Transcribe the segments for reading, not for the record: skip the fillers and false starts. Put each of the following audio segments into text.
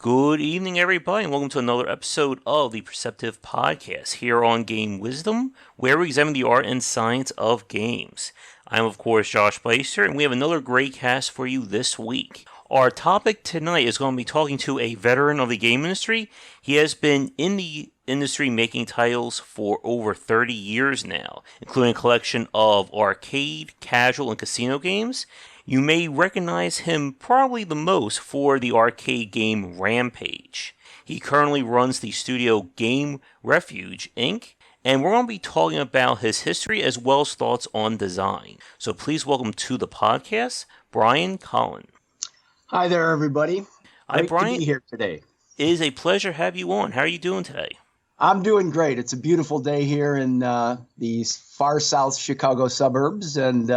Good evening, everybody, and welcome to another episode of the Perceptive Podcast here on Game Wisdom, where we examine the art and science of games. I'm, of course, Josh Blazer, and we have another great cast for you this week. Our topic tonight is going to be talking to a veteran of the game industry. He has been in the industry making titles for over 30 years now, including a collection of arcade, casual, and casino games. You may recognize him probably the most for the arcade game Rampage. He currently runs the studio Game Refuge, Inc., and we're going to be talking about his history as well as thoughts on design. So please welcome to the podcast, Brian Colin. Hi there, everybody. Hi, Brian. To be here today. It is a pleasure to have you on. How are you doing today? I'm doing great. It's a beautiful day here in the far south Chicago suburbs, and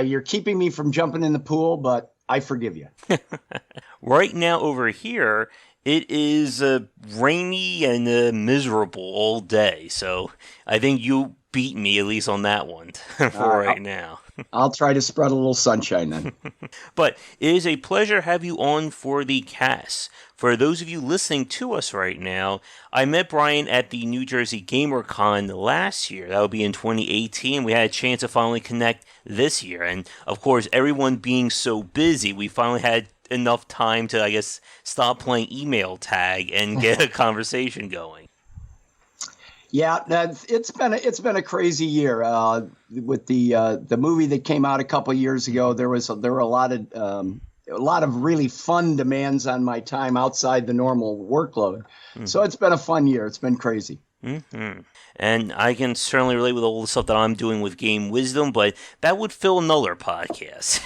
you're keeping me from jumping in the pool, but I forgive you. Right now over here, it is rainy and miserable all day, so I think you beat me at least on that one for right now. I'll try to spread a little sunshine then. But it is a pleasure to have you on for the cast. For those of you listening to us right now, I met Brian at the New Jersey GamerCon last year. That would be in 2018. We had a chance to finally connect this year. And of course, everyone being so busy, we finally had enough time to, I guess, stop playing email tag and get a conversation going. Yeah, it's been a crazy year with the movie that came out a couple years ago. There were a lot of really fun demands on my time outside the normal workload. Mm-hmm. So it's been a fun year. It's been crazy. Mm-hmm. And I can certainly relate with all the stuff that I'm doing with Game Wisdom, but that would fill another podcast.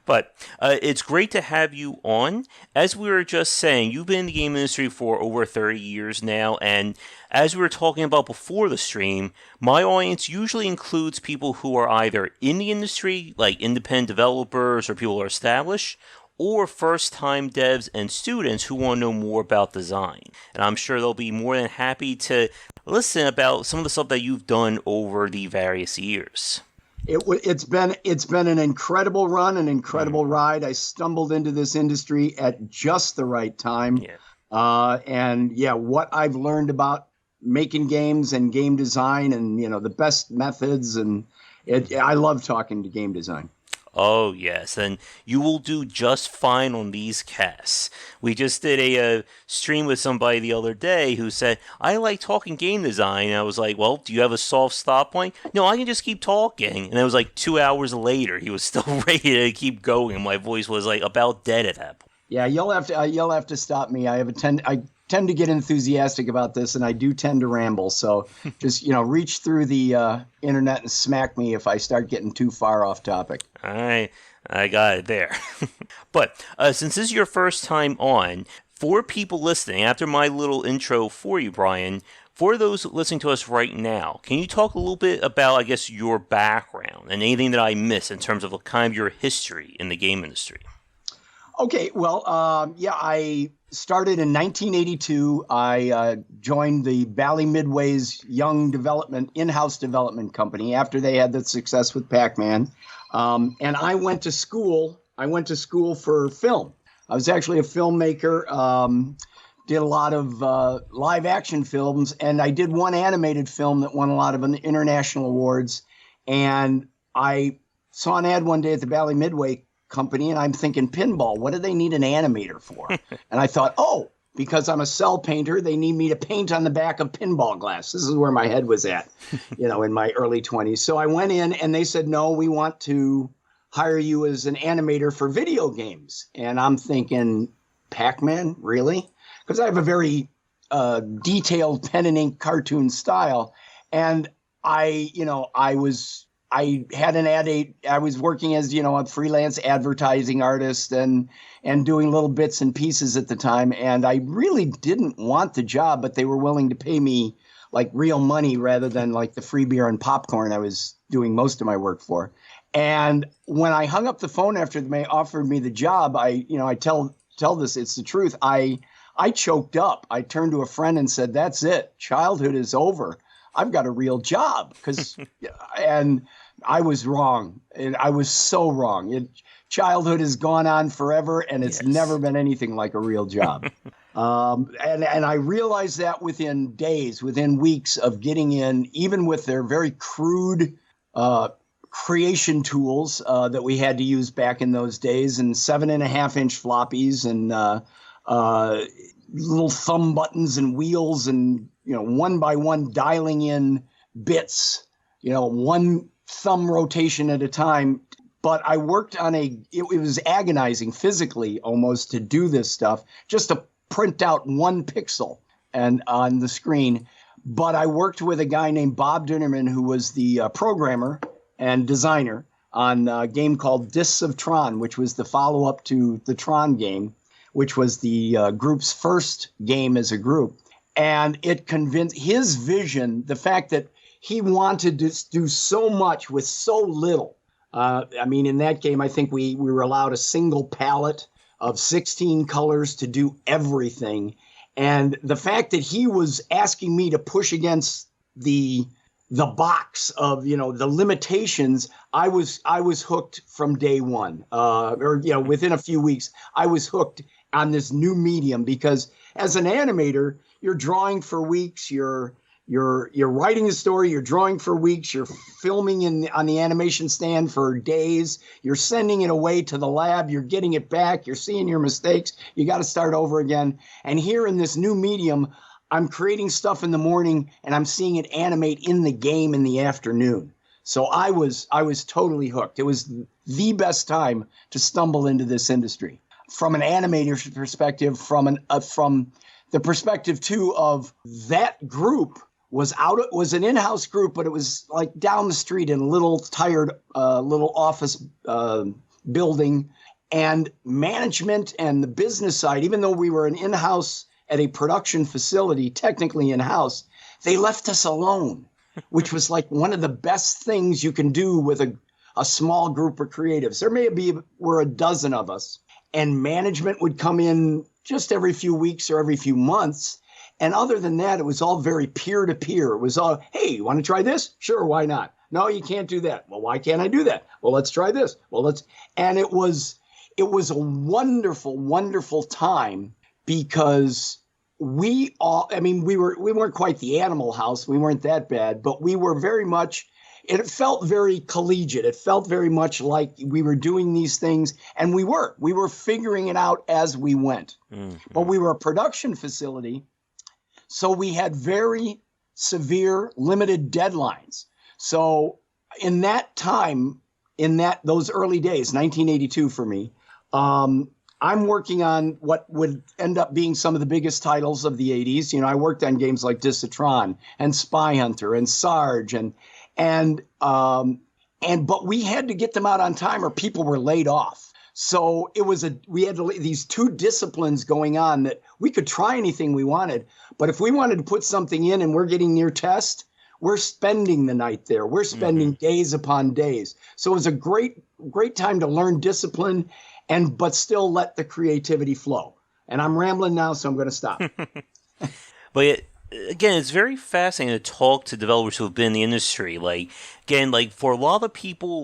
But it's great to have you on. As we were just saying, you've been in the game industry for over 30 years now, and as we were talking about before the stream, my audience usually includes people who are either in the industry, like independent developers or people who are established, or first-time devs and students who want to know more about design. And I'm sure they'll be more than happy to listen about some of the stuff that you've done over the various years. It's been an incredible run, an incredible ride. I stumbled into this industry at just the right time. Yeah. What I've learned about making games and game design and, the best methods, and I love talking to game design. Oh, yes, and you will do just fine on these casts. We just did a stream with somebody the other day who said, I like talking game design. And I was like, well, do you have a soft stop point? No, I can just keep talking. And it was like 2 hours later, he was still ready to keep going. And my voice was like about dead at that point. Yeah, you'll have to stop me. I tend to get enthusiastic about this, and I do tend to ramble. So just, reach through the internet and smack me if I start getting too far off topic. All right, I got it there. But since this is your first time on, for people listening, after my little intro for you, Brian, for those listening to us right now, can you talk a little bit about, I guess, your background and anything that I missed in terms of kind of your history in the game industry? Okay, well, I started in 1982. I joined the Bally Midway's young in-house development company after they had that success with Pac-Man. And I went to school. For film. I was actually a filmmaker, did a lot of live action films, and I did one animated film that won a lot of international awards. And I saw an ad one day at the Bally Midway company, and I'm thinking, pinball, what do they need an animator for? And I thought, because I'm a cell painter, they need me to paint on the back of pinball glass. This is where my head was at, in my early 20s. So I went in and they said, no, we want to hire you as an animator for video games. And I'm thinking, Pac-Man, really? Because I have a very detailed pen and ink cartoon style. And I had I was working as, a freelance advertising artist and doing little bits and pieces at the time. And I really didn't want the job, but they were willing to pay me like real money rather than like the free beer and popcorn I was doing most of my work for. And when I hung up the phone after they offered me the job, I tell this, it's the truth. I choked up. I turned to a friend and said, that's it. Childhood is over. I've got a real job. And I was wrong. And I was so wrong. Childhood has gone on forever, and it's never been anything like a real job. And I realized that within days, within weeks of getting in, even with their very crude creation tools that we had to use back in those days, and 7.5-inch floppies and little thumb buttons and wheels, and one by one dialing in bits, one thumb rotation at a time. But I worked on it was agonizing physically almost to do this stuff, just to print out one pixel and on the screen. But I worked with a guy named Bob Dinnerman, who was the programmer and designer on a game called Discs of Tron, which was the follow-up to the Tron game, which was the group's first game as a group. And it convinced his vision, the fact that he wanted to do so much with so little. In that game, I think we were allowed a single palette of 16 colors to do everything. And the fact that he was asking me to push against the box of, the limitations, I was hooked from day one, within a few weeks. I was hooked on this new medium, because as an animator, you're drawing for weeks, you're writing a story, you're drawing for weeks, you're filming on the animation stand for days, you're sending it away to the lab, you're getting it back, you're seeing your mistakes, you got to start over again. And here in this new medium, I'm creating stuff in the morning and I'm seeing it animate in the game in the afternoon. So I was totally hooked. It was the best time to stumble into this industry. From an animator's perspective, from the perspective too of that group was an in-house group, but it was like down the street in a little tired little office building, and management and the business side, even though we were an in-house at a production facility, technically in-house, they left us alone, which was like one of the best things you can do with a small group of creatives. There were a dozen of us, and management would come in just every few weeks or every few months. And other than that, it was all very peer-to-peer. It was all, hey, you want to try this? Sure, why not? No, you can't do that. Well, why can't I do that? Well, let's try this. And it was a wonderful, wonderful time, because we weren't quite the Animal House. We weren't that bad, but we were very much, it felt very collegiate. It felt very much like we were doing these things, and we were figuring it out as we went. Mm-hmm. But we were a production facility, so we had very severe, limited deadlines. So in that time, those early days, 1982 for me, I'm working on what would end up being some of the biggest titles of the 80s. I worked on games like Discs of Tron and Spy Hunter and Sarge but we had to get them out on time or people were laid off. So we had these two disciplines going on, that we could try anything we wanted, but if we wanted to put something in and we're getting near test, we're spending the night there. We're spending days upon days. So it was a great, great time to learn discipline, but still let the creativity flow. And I'm rambling now, so I'm going to stop. But again, it's very fascinating to talk to developers who have been in the industry. For a lot of people,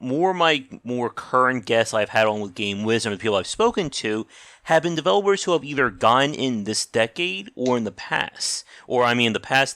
my more current guests I've had on with Game Wisdom, the people I've spoken to, have been developers who have either gone in this decade or in the past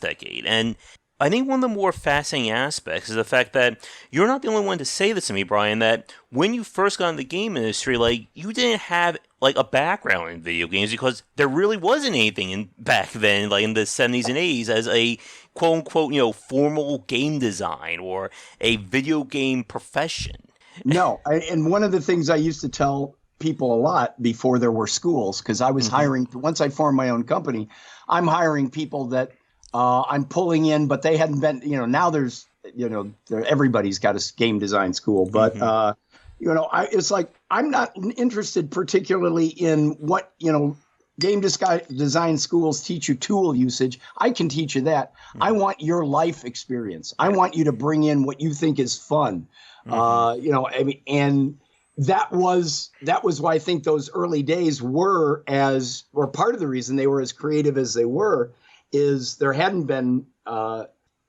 decade. And I think one of the more fascinating aspects is the fact that you're not the only one to say this to me, Brian, that when you first got in the game industry, you didn't have a background in video games, because there really wasn't anything back then, in the 70s and 80s, as a quote-unquote, formal game design or a video game profession. No, and one of the things I used to tell people a lot before there were schools, because I was hiring, once I formed my own company, I'm hiring people that I'm pulling in, but they hadn't been, now there's, everybody's got a game design school, but, it's like, I'm not interested particularly in what, game design schools teach you tool usage. I can teach you that. I want your life experience. I want you to bring in what you think is fun. And that was why I think those early days were part of the reason they were as creative as they were, is there hadn't been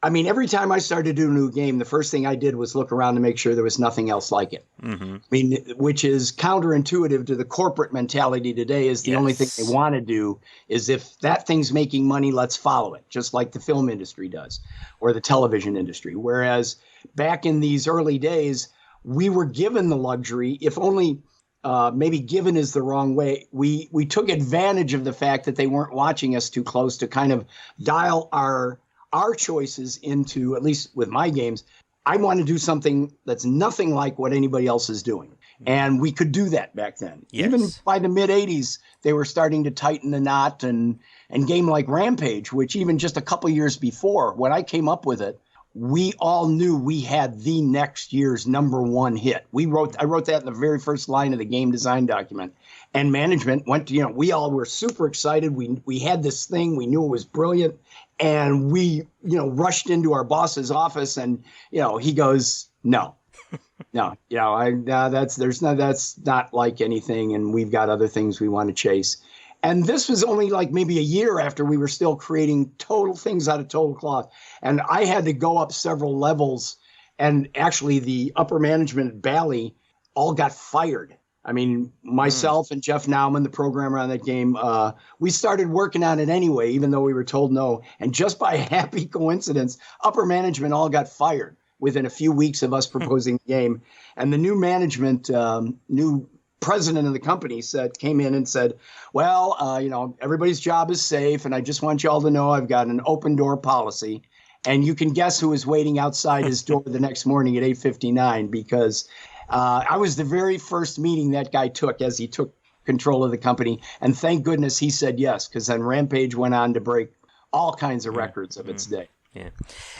I mean, every time I started to do a new game, the first thing I did was look around to make sure there was nothing else like it. Mm-hmm. I mean, which is counterintuitive to the corporate mentality today, is the only thing they want to do is if that thing's making money, let's follow it, just like the film industry does or the television industry. Whereas back in these early days, we were given the luxury, if only maybe given is the wrong way. We took advantage of the fact that they weren't watching us too close to kind of dial our choices into, at least with my games. I want to do something that's nothing like what anybody else is doing. And we could do that back then. Yes. Even by the mid 80s, they were starting to tighten the knot, and game like Rampage, which even just a couple years before, when I came up with it, we all knew we had the next year's #1 hit. I wrote that in the very first line of the game design document. And management went to, we all were super excited. We had this thing, we knew it was brilliant. And we, rushed into our boss's office, and, he goes, no, that's not like anything. And we've got other things we want to chase. And this was only like maybe a year after we were still creating total things out of total cloth. And I had to go up several levels. And actually the upper management at Bally all got fired. I mean, myself and Jeff Nauman, the programmer on that game, we started working on it anyway, even though we were told no. And just by a happy coincidence, upper management all got fired within a few weeks of us proposing the game. And the new management, new president of the company came in and said, well, everybody's job is safe. And I just want you all to know I've got an open door policy. And you can guess who was waiting outside his door the next morning at 8:59, because I was the very first meeting that guy took as he took control of the company. And thank goodness he said yes, because then Rampage went on to break all kinds of records of its day. Yeah.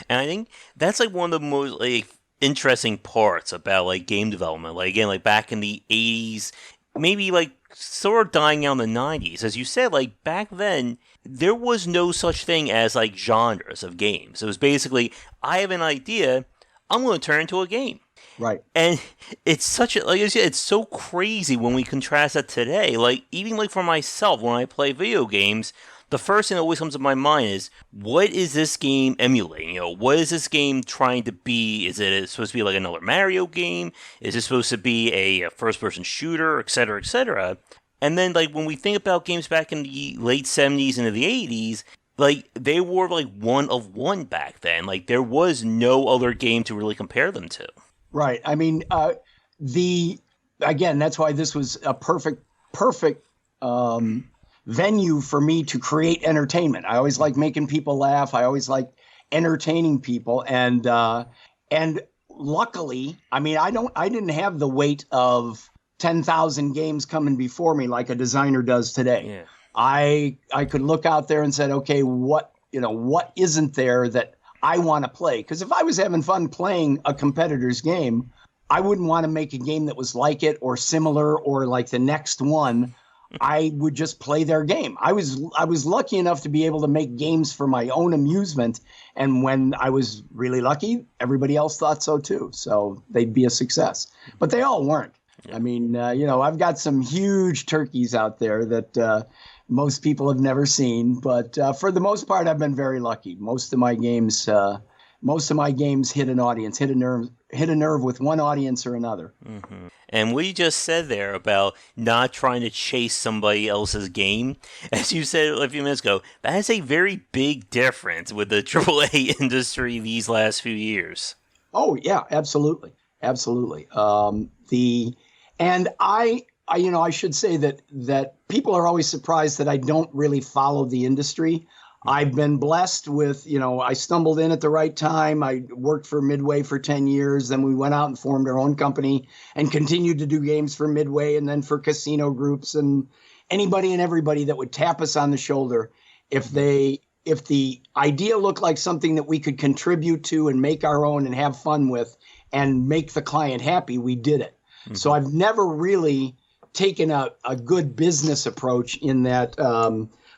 And I think that's like one of the most interesting parts about game development. Again, back in the 80s, maybe sort of dying out in the 90s. As you said, back then, there was no such thing as genres of games. It was basically, I have an idea, I'm going to turn it into a game. Right. And it's such a, it's so crazy when we contrast that today. Even for myself, when I play video games, the first thing that always comes to my mind is, what is this game emulating? What is this game trying to be? Is it supposed to be another Mario game? Is it supposed to be a first-person shooter, et cetera, et cetera? And then, when we think about games back in the late 70s into the 80s, they were, one of one back then. There was no other game to really compare them to. Right. I mean, again, that's why this was a perfect venue for me to create entertainment. I always like making people laugh. I always like entertaining people. And luckily, I mean, I didn't have the weight of 10,000 games coming before me like a designer does today. Yeah. I could look out there and said, okay, what isn't there that I want to play? Because if I was having fun playing a competitor's game, I wouldn't want to make a game that was like it or similar or like the next one. I would just play their game. I was lucky enough to be able to make games for my own amusement. And when I was really lucky, everybody else thought so too. So they'd be a success. But they all weren't. I mean, I've got some huge turkeys out there that most people have never seen. But for the most part, I've been very lucky. Most of my games hit an audience, hit a nerve with one audience or another. Mm-hmm. And what you just said there about not trying to chase somebody else's game, as you said a few minutes ago, that is a very big difference with the AAA industry these last few years. Oh yeah, absolutely, absolutely. I should say that people are always surprised that I don't really follow the industry. I've been blessed with, I stumbled in at the right time. I worked for Midway for 10 years. Then we went out and formed our own company and continued to do games for Midway and then for casino groups and anybody and everybody that would tap us on the shoulder. If the idea looked like something that we could contribute to and make our own and have fun with and make the client happy, we did it. Mm-hmm. So I've never really taken a good business approach in that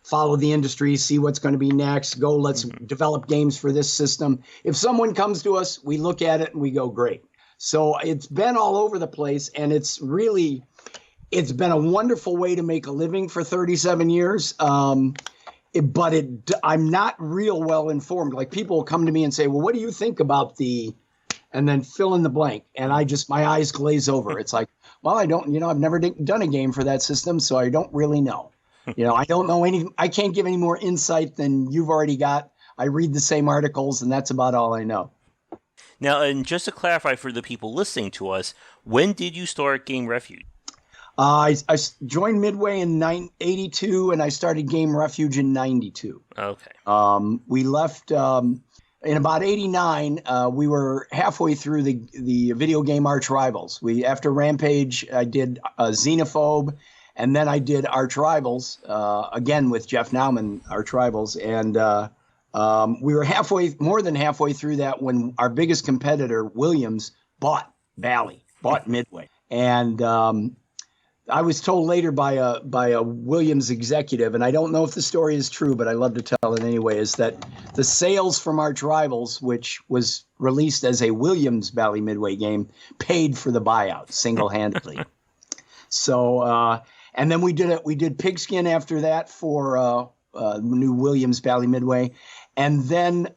follow the industry, see what's going to be next, let's develop games for this system. If someone comes to us, we look at it and we go, great. So it's been all over the place, and it's been a wonderful way to make a living for 37 years. I'm not real well informed. Like people will come to me and say, well, what do you think about and then fill in the blank. And my eyes glaze over. It's like, well, I don't, I've never done a game for that system, so I don't really know. I don't know I can't give any more insight than you've already got. I read the same articles, and that's about all I know. Now, and just to clarify for the people listening to us, when did you start Game Refuge? I joined Midway in 82, and I started Game Refuge in 92. Okay. We left in about 89. We were halfway through the video game Arch Rivals. After Rampage, I did Xenophobe, and then I did Arch Rivals again with Jeff Nauman, Arch Rivals, and we were more than halfway through that when our biggest competitor, Williams, bought Midway. And I was told later by a Williams executive, and I don't know if the story is true, but I love to tell it anyway, is that the sales from Arch Rivals, which was released as a Williams Bally Midway game, paid for the buyout single-handedly. So, and then we did Pigskin after that for new Williams Bally Midway. And then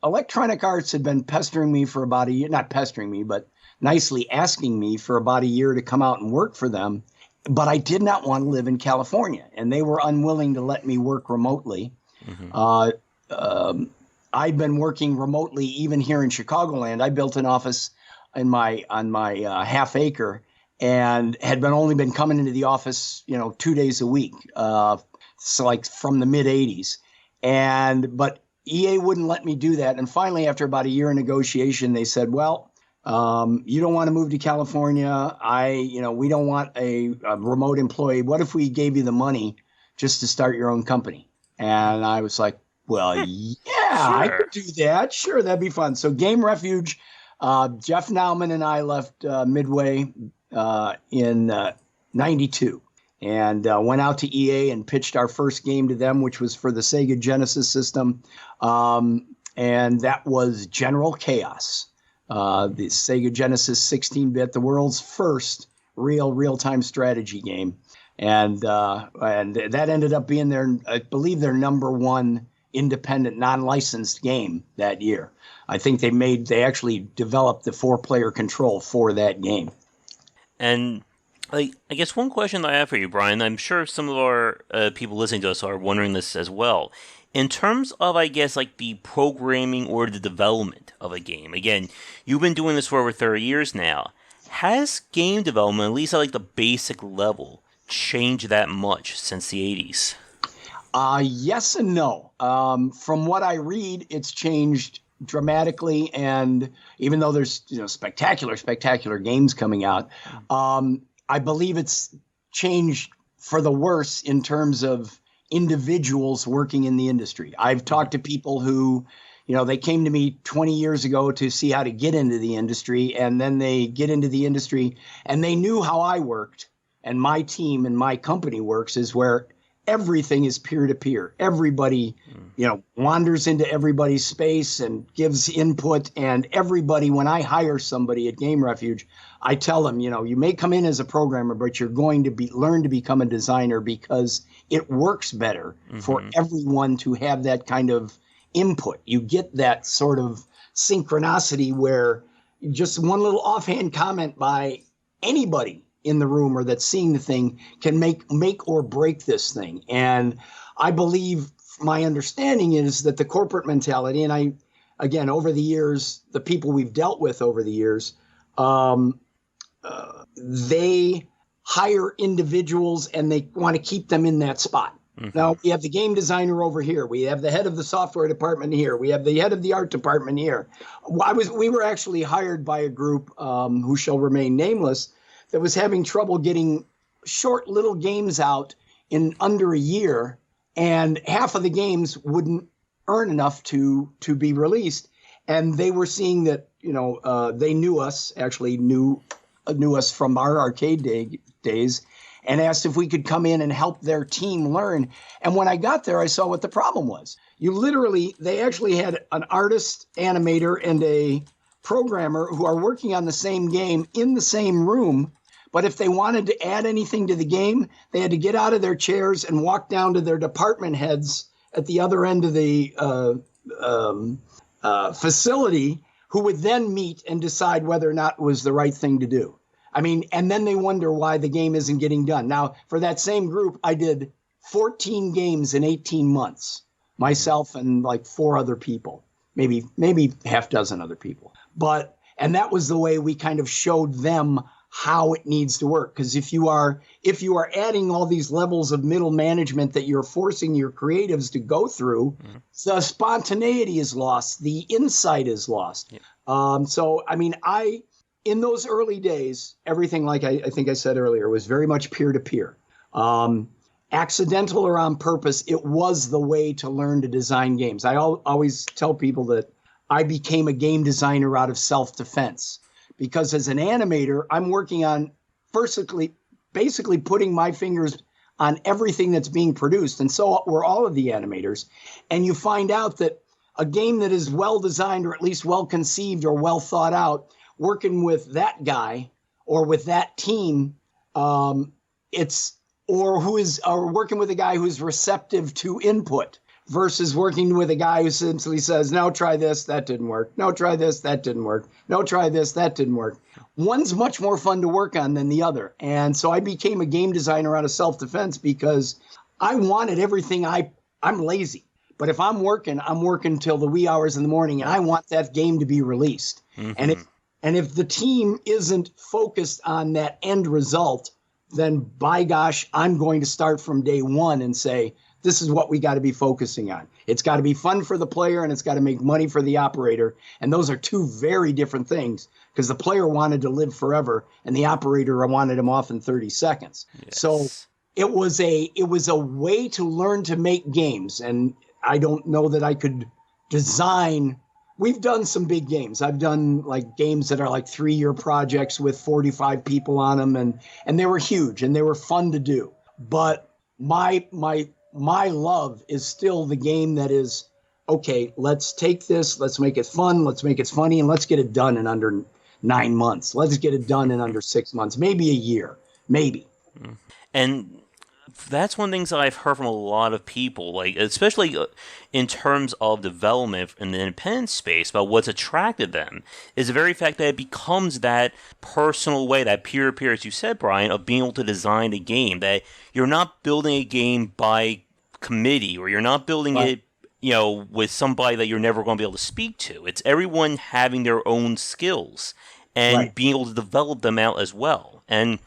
Electronic Arts had been pestering me for about a year, not pestering me, but nicely asking me for about a year to come out and work for them. But I did not want to live in California, and they were unwilling to let me work remotely. Mm-hmm. I'd been working remotely even here in Chicagoland. I built an office on my half acre and had only been coming into the office, 2 days a week. So like from the mid 80s. But EA wouldn't let me do that. And finally, after about a year of negotiation, they said, well, you don't want to move to California. We don't want a remote employee. What if we gave you the money just to start your own company? And I was like, well, yeah, sure. I could do that. Sure, that'd be fun. So Game Refuge, Jeff Nauman and I left Midway in 92 and went out to EA and pitched our first game to them, which was for the Sega Genesis system. And that was General Chaos. The Sega Genesis 16-bit, the world's first real-time strategy game. And that ended up being I believe their number one independent, non-licensed game that year. I think they actually developed the 4-player control for that game. And I guess one question that I have for you, Brian, I'm sure some of our people listening to us are wondering this as well. In terms of, I guess, like the programming or the development of a game, again, you've been doing this for over 30 years now. Has game development, at least at like the basic level, changed that much since the 80s? Yes and no. From what I read, it's changed dramatically, and even though there's spectacular games coming out, I believe it's changed for the worse in terms of individuals working in the industry. I've talked to people who, they came to me 20 years ago to see how to get into the industry, and then they get into the industry and they knew how I worked, and my team and my company works is where everything is peer-to-peer. Everybody, wanders into everybody's space and gives input, and everybody, when I hire somebody at Game Refuge, I tell them, you may come in as a programmer, but you're going to learn to become a designer because it works better for everyone to have that kind of input. You get that sort of synchronicity where just one little offhand comment by anybody in the room or that's seeing the thing can make or break this thing. And I believe my understanding is that the corporate mentality, and again, over the years, the people we've dealt with over the years, they hire individuals and they want to keep them in that spot. Mm-hmm. Now, we have the game designer over here. We have the head of the software department here. We have the head of the art department here. We were actually hired by a group who shall remain nameless that was having trouble getting short little games out in under a year, and half of the games wouldn't earn enough to be released. And they were seeing that, they knew us from our arcade days, and asked if we could come in and help their team learn. And when I got there, I saw what the problem was. They actually had an artist, animator, and a programmer who are working on the same game in the same room. But if they wanted to add anything to the game, they had to get out of their chairs and walk down to their department heads at the other end of the facility who would then meet and decide whether or not it was the right thing to do. I mean, and then they wonder why the game isn't getting done. Now, for that same group, I did 14 games in 18 months, myself and like 4 other people, maybe half dozen other people. And that was the way we kind of showed them how it needs to work. Because if you are adding all these levels of middle management that you're forcing your creatives to go through, the spontaneity is lost, the insight is lost. Yeah. So, I mean, in those early days, everything, like I think I said earlier, was very much peer-to-peer. Accidental or on purpose, it was the way to learn to design games. I always tell people that I became a game designer out of self-defense, because as an animator, I'm working on basically putting my fingers on everything that's being produced. And so were all of the animators. And you find out that a game that is well designed, or at least well conceived or well thought out, working with that guy or with that team, or working with a guy who's receptive to input, versus working with a guy who simply says, no, try this, that didn't work. No, try this, that didn't work. No, try this, that didn't work. One's much more fun to work on than the other. And so I became a game designer out of self-defense, because I wanted everything. I'm lazy. But if I'm working till the wee hours in the morning, and I want that game to be released. Mm-hmm. And if the team isn't focused on that end result, then by gosh, I'm going to start from day one and say, this is what we got to be focusing on. It's got to be fun for the player, and it's got to make money for the operator. And those are 2 very different things, because the player wanted to live forever and the operator wanted him off in 30 seconds. Yes. So it was a way to learn to make games. And I don't know that I could design. We've done some big games. I've done like games that are like 3-year projects with 45 people on them, and they were huge and they were fun to do. But my love is still the game that is, okay, let's take this, let's make it fun, let's make it funny, and let's get it done in under 9 months. Let's get it done in under 6 months, maybe a year, maybe. And that's one of the things that I've heard from a lot of people, like especially in terms of development in the independent space, about what's attracted them is the very fact that it becomes that personal way, that peer-to-peer, as you said, Brian, of being able to design a game, that you're not building a game by committee, or you're not building it, with somebody that you're never going to be able to speak to. It's everyone having their own skills and being able to develop them out as well. And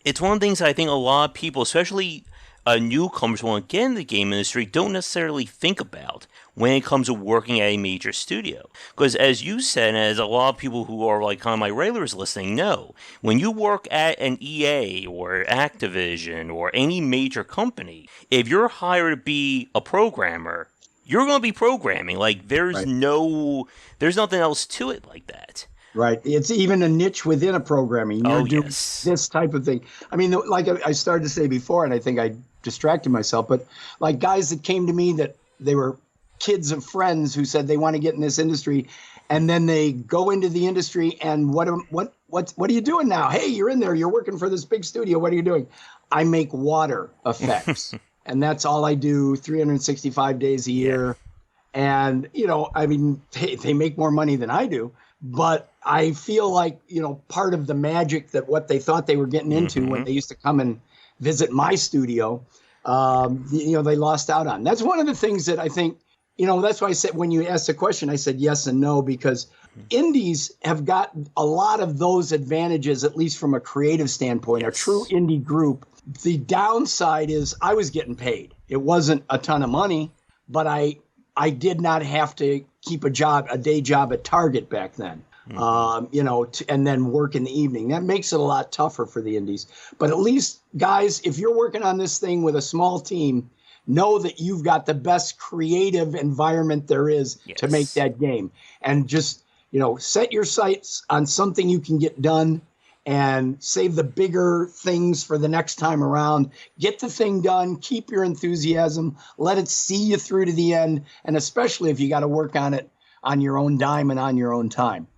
it's one of the things that I think a lot of people, especially newcomers who want to get in the game industry, don't necessarily think about when it comes to working at a major studio. Because as you said, and as a lot of people who are like kind of my regulars listening know, when you work at an EA or Activision or any major company, if you're hired to be a programmer, you're going to be programming. Like there's nothing else to it like that. Right. It's even a niche within a programming. You're doing this type of thing. I mean, like I started to say before, and I think I distracted myself, but like guys that came to me that they were kids of friends who said they want to get in this industry, and then they go into the industry, and what are you doing now? Hey, you're in there. You're working for this big studio. What are you doing? I make water effects, and that's all I do 365 days a year. And, I mean, they make more money than I do. But I feel like, part of the magic that what they thought they were getting into when they used to come and visit my studio, they lost out on. That's one of the things that I think, that's why I said, when you asked the question, I said yes and no, because indies have got a lot of those advantages, at least from a creative standpoint. A true indie group. The downside is I was getting paid. It wasn't a ton of money, but I did not have to keep a day job at Target back then, and then work in the evening. That makes it a lot tougher for the indies. But at least, guys, if you're working on this thing with a small team, know that you've got the best creative environment there is to make that game. And just, set your sights on something you can get done and save the bigger things for the next time around. Get the thing done, keep your enthusiasm, let it see you through to the end, and especially if you got to work on it on your own dime and on your own time.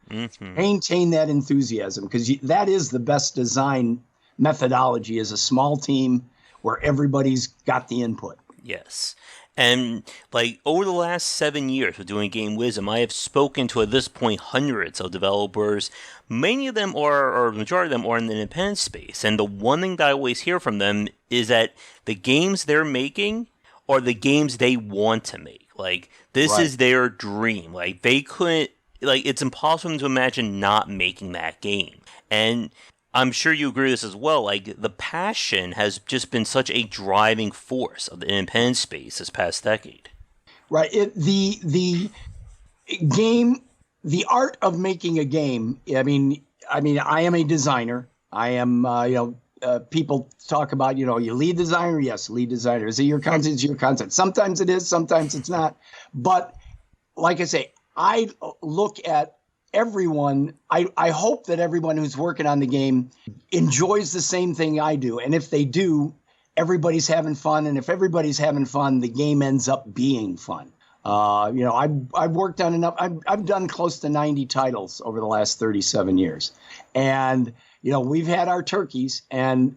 Maintain that enthusiasm, because that is the best design methodology, is a small team where everybody's got the input. Yes. And like over the last 7 years of doing Game Wisdom, I have spoken to at this point hundreds of developers. Many of them are, or the majority of them are in the independent space. And the one thing that I always hear from them is that the games they're making are the games they want to make. Like this Right. is their dream. Like they couldn't, like it's impossible to imagine not making that game. And I'm sure you agree with this as well. Like the passion has just been such a driving force of the independent space this past decade. Right. The game, the art of making a game. I am a designer. I am, people talk about, you lead designer. Yes, lead designer. Is it your content? It's your content. Sometimes it is, sometimes it's not. But like I say, I look at everyone. I hope that everyone who's working on the game enjoys the same thing I do. And if they do, everybody's having fun. And if everybody's having fun, the game ends up being fun. I've worked on enough. I've done close to 90 titles over the last 37 years. And, we've had our turkeys,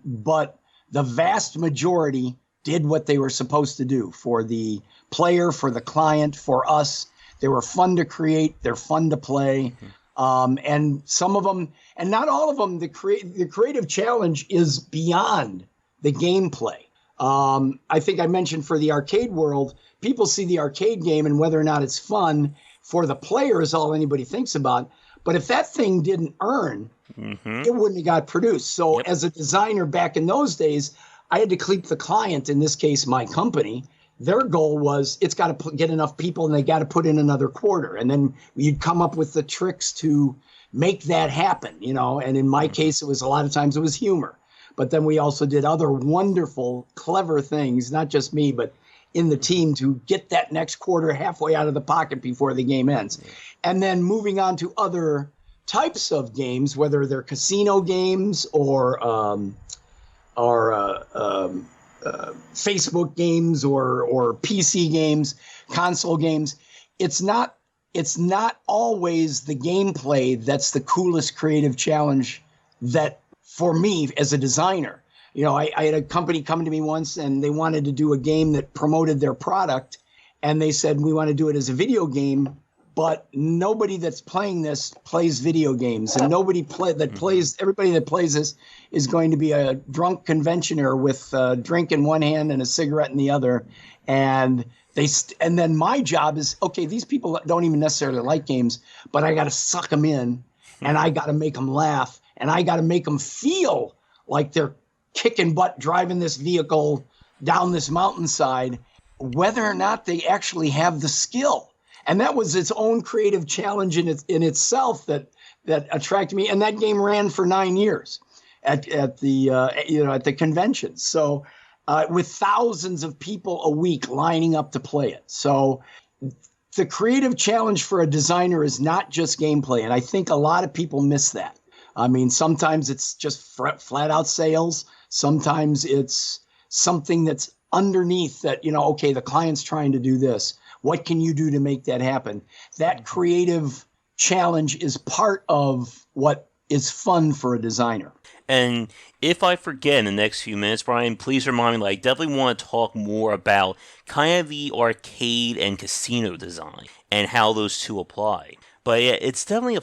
but the vast majority did what they were supposed to do for the player, for the client, for us. They were fun to create. They're fun to play. And some of them, and not all of them, the creative challenge is beyond the gameplay. I think I mentioned for the arcade world, people see the arcade game and whether or not it's fun for the player is all anybody thinks about. But if that thing didn't earn, it wouldn't have got produced. So as a designer back in those days, I had to keep the client, in this case, my company. Their goal was it's got to get enough people and they got to put in another quarter. And then you'd come up with the tricks to make that happen, And in my case, it was a lot of times it was humor. But then we also did other wonderful, clever things, not just me, but in the team to get that next quarter halfway out of the pocket before the game ends. And then moving on to other types of games, whether they're casino games or Facebook games or PC games, console games. It's not always the gameplay that's the coolest creative challenge that for me as a designer. I had a company come to me once and they wanted to do a game that promoted their product. And they said, we want to do it as a video game, but nobody that's playing this plays video games. And everybody that plays this is going to be a drunk conventioner with a drink in one hand and a cigarette in the other. And then my job is, okay, these people don't even necessarily like games, but I got to suck them in and I got to make them laugh and I got to make them feel like they're kicking butt driving this vehicle down this mountainside, whether or not they actually have the skill. And that was its own creative challenge in itself that attracted me. And that game ran for 9 years at the convention. So with thousands of people a week lining up to play it. So the creative challenge for a designer is not just gameplay. And I think a lot of people miss that. I mean, sometimes it's just flat out sales. Sometimes it's something that's underneath that, okay, the client's trying to do this. What can you do to make that happen? That creative challenge is part of what is fun for a designer. And if I forget in the next few minutes, Brian, please remind me. I definitely want to talk more about kind of the arcade and casino design and how those two apply. But yeah, it's definitely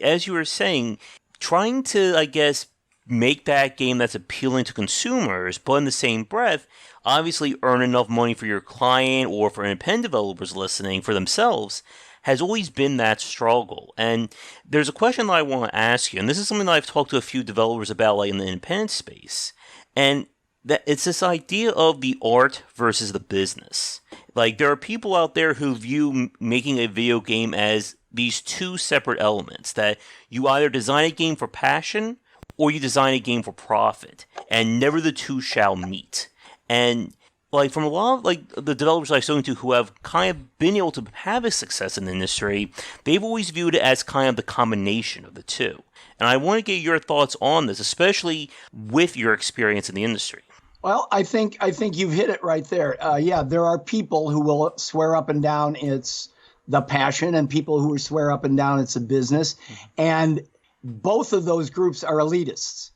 as you were saying, trying to, I guess, make that game that's appealing to consumers, but in the same breath, obviously earn enough money for your client or for independent developers listening for themselves, has always been that struggle. And there's a question that I want to ask you, and this is something that I've talked to a few developers about, like in the independent space, and that it's this idea of the art versus the business. Like, there are people out there who view making a video game as these two separate elements, that you either design a game for passion or you design a game for profit, and never the two shall meet. And from a lot of the developers I've spoken to who have kind of been able to have a success in the industry, they've always viewed it as kind of the combination of the two. And I want to get your thoughts on this, especially with your experience in the industry. Well, I think you've hit it right there. There are people who will swear up and down it's the passion, and people who swear up and down it's a business. And both of those groups are elitists.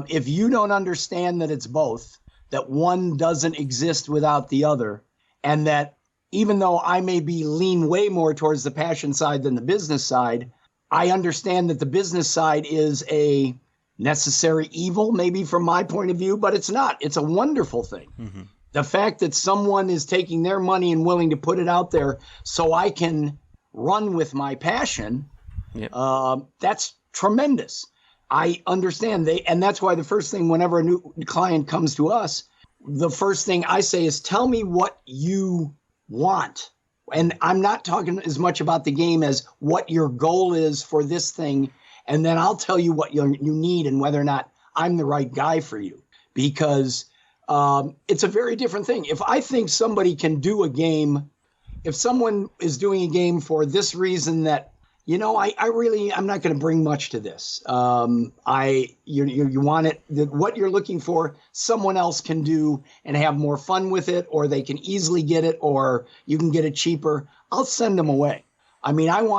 If you don't understand that it's both, that one doesn't exist without the other, and that even though I may be lean way more towards the passion side than the business side, I understand that the business side is a necessary evil, maybe from my point of view, but it's not. It's a wonderful thing. Mm-hmm. The fact that someone is taking their money and willing to put it out there so I can run with my passion, that's tremendous. I understand and that's why the first thing, whenever a new client comes to us, the first thing I say is, tell me what you want. And I'm not talking as much about the game as what your goal is for this thing. And then I'll tell you what you need and whether or not I'm the right guy for you. Because it's a very different thing. If I think somebody can do a game, if someone is doing a game for this reason that, I'm not going to bring much to this. You want it, what you're looking for, someone else can do and have more fun with it, or they can easily get it, or you can get it cheaper. I'll send them away. I mean, I'm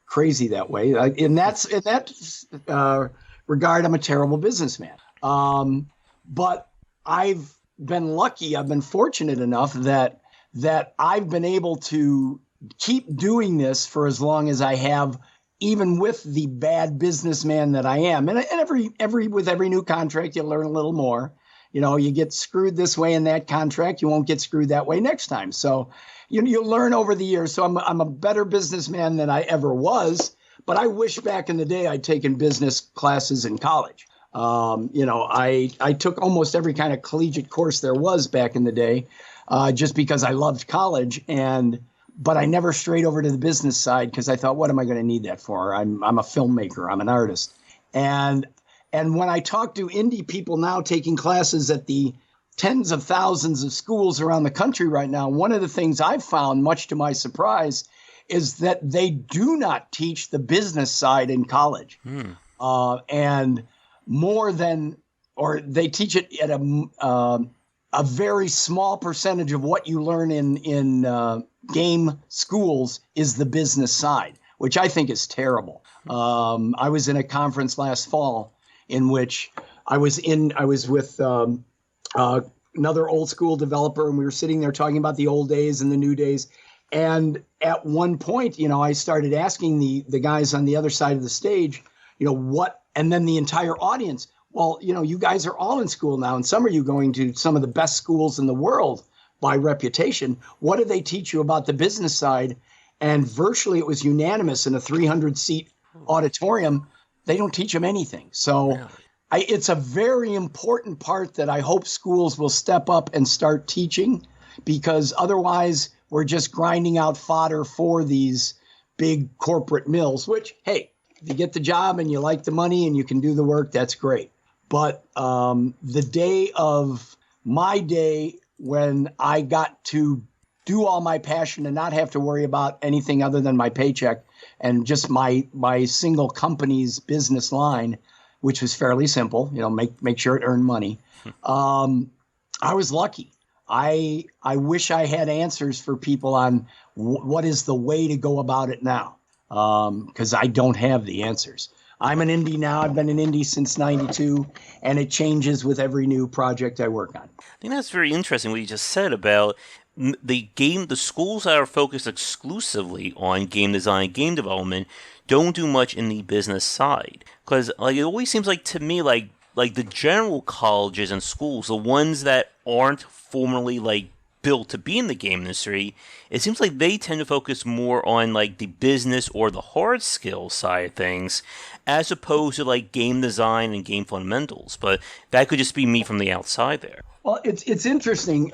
crazy that way. In that regard, I'm a terrible businessman. But I've been lucky. I've been fortunate enough that I've been able to keep doing this for as long as I have, even with the bad businessman that I am. And with every new contract, you learn a little more. You get screwed this way in that contract, you won't get screwed that way next time. So you learn over the years. So I'm a better businessman than I ever was. But I wish back in the day I'd taken business classes in college. I took almost every kind of collegiate course there was back in the day, just because I loved college. But I never strayed over to the business side because I thought, what am I going to need that for? I'm a filmmaker. I'm an artist. And when I talk to indie people now taking classes at the tens of thousands of schools around the country right now, one of the things I've found, much to my surprise, is that they do not teach the business side in college. And more than, or they teach it at a very small percentage of what you learn in game schools is the business side, which I think is terrible. I was in a conference last fall in which I was with another old school developer, and we were sitting there talking about the old days and the new days. And at one point, I started asking the guys on the other side of the stage, what, and then the entire audience, well, you guys are all in school now, and some of you going to some of the best schools in the world by reputation. What do they teach you about the business side? And virtually it was unanimous in a 300-seat auditorium. They don't teach them anything. So it's a very important part that I hope schools will step up and start teaching, because otherwise we're just grinding out fodder for these big corporate mills, which, hey, if you get the job and you like the money and you can do the work, that's great. But the day of my day when I got to do all my passion and not have to worry about anything other than my paycheck and just my single company's business line, which was fairly simple, make sure it earned money. I was lucky. I wish I had answers for people on what is the way to go about it now, because I don't have the answers. I'm an indie now. I've been an indie since 92, and it changes with every new project I work on. I think that's very interesting what you just said about the schools that are focused exclusively on game design, game development, don't do much in the business side. Because it always seems like to me like the general colleges and schools, the ones that aren't formally built to be in the game industry, it seems like they tend to focus more on the business or the hard skill side of things, as opposed to game design and game fundamentals. But that could just be me from the outside there. Well, it's interesting.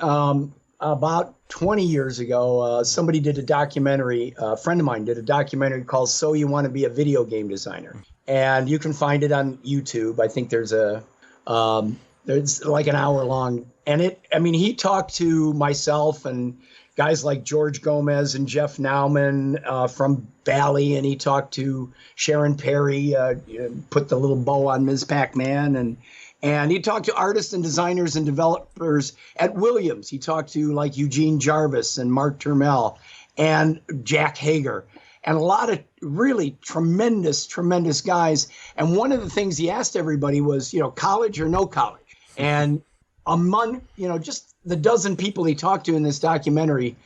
About 20 years ago, somebody did a documentary. A friend of mine did a documentary called "So You Want to Be a Video Game Designer," and you can find it on YouTube. I think there's an hour long, and he talked to myself and guys like George Gomez and Jeff Nauman from Bally, and he talked to Sharon Perry, put the little bow on Ms. Pac-Man, and he talked to artists and designers and developers at Williams. He talked to Eugene Jarvis and Mark Turmel and Jack Hager, and a lot of really tremendous, tremendous guys. And one of the things he asked everybody was, college or no college? And just the dozen people he talked to in this documentary,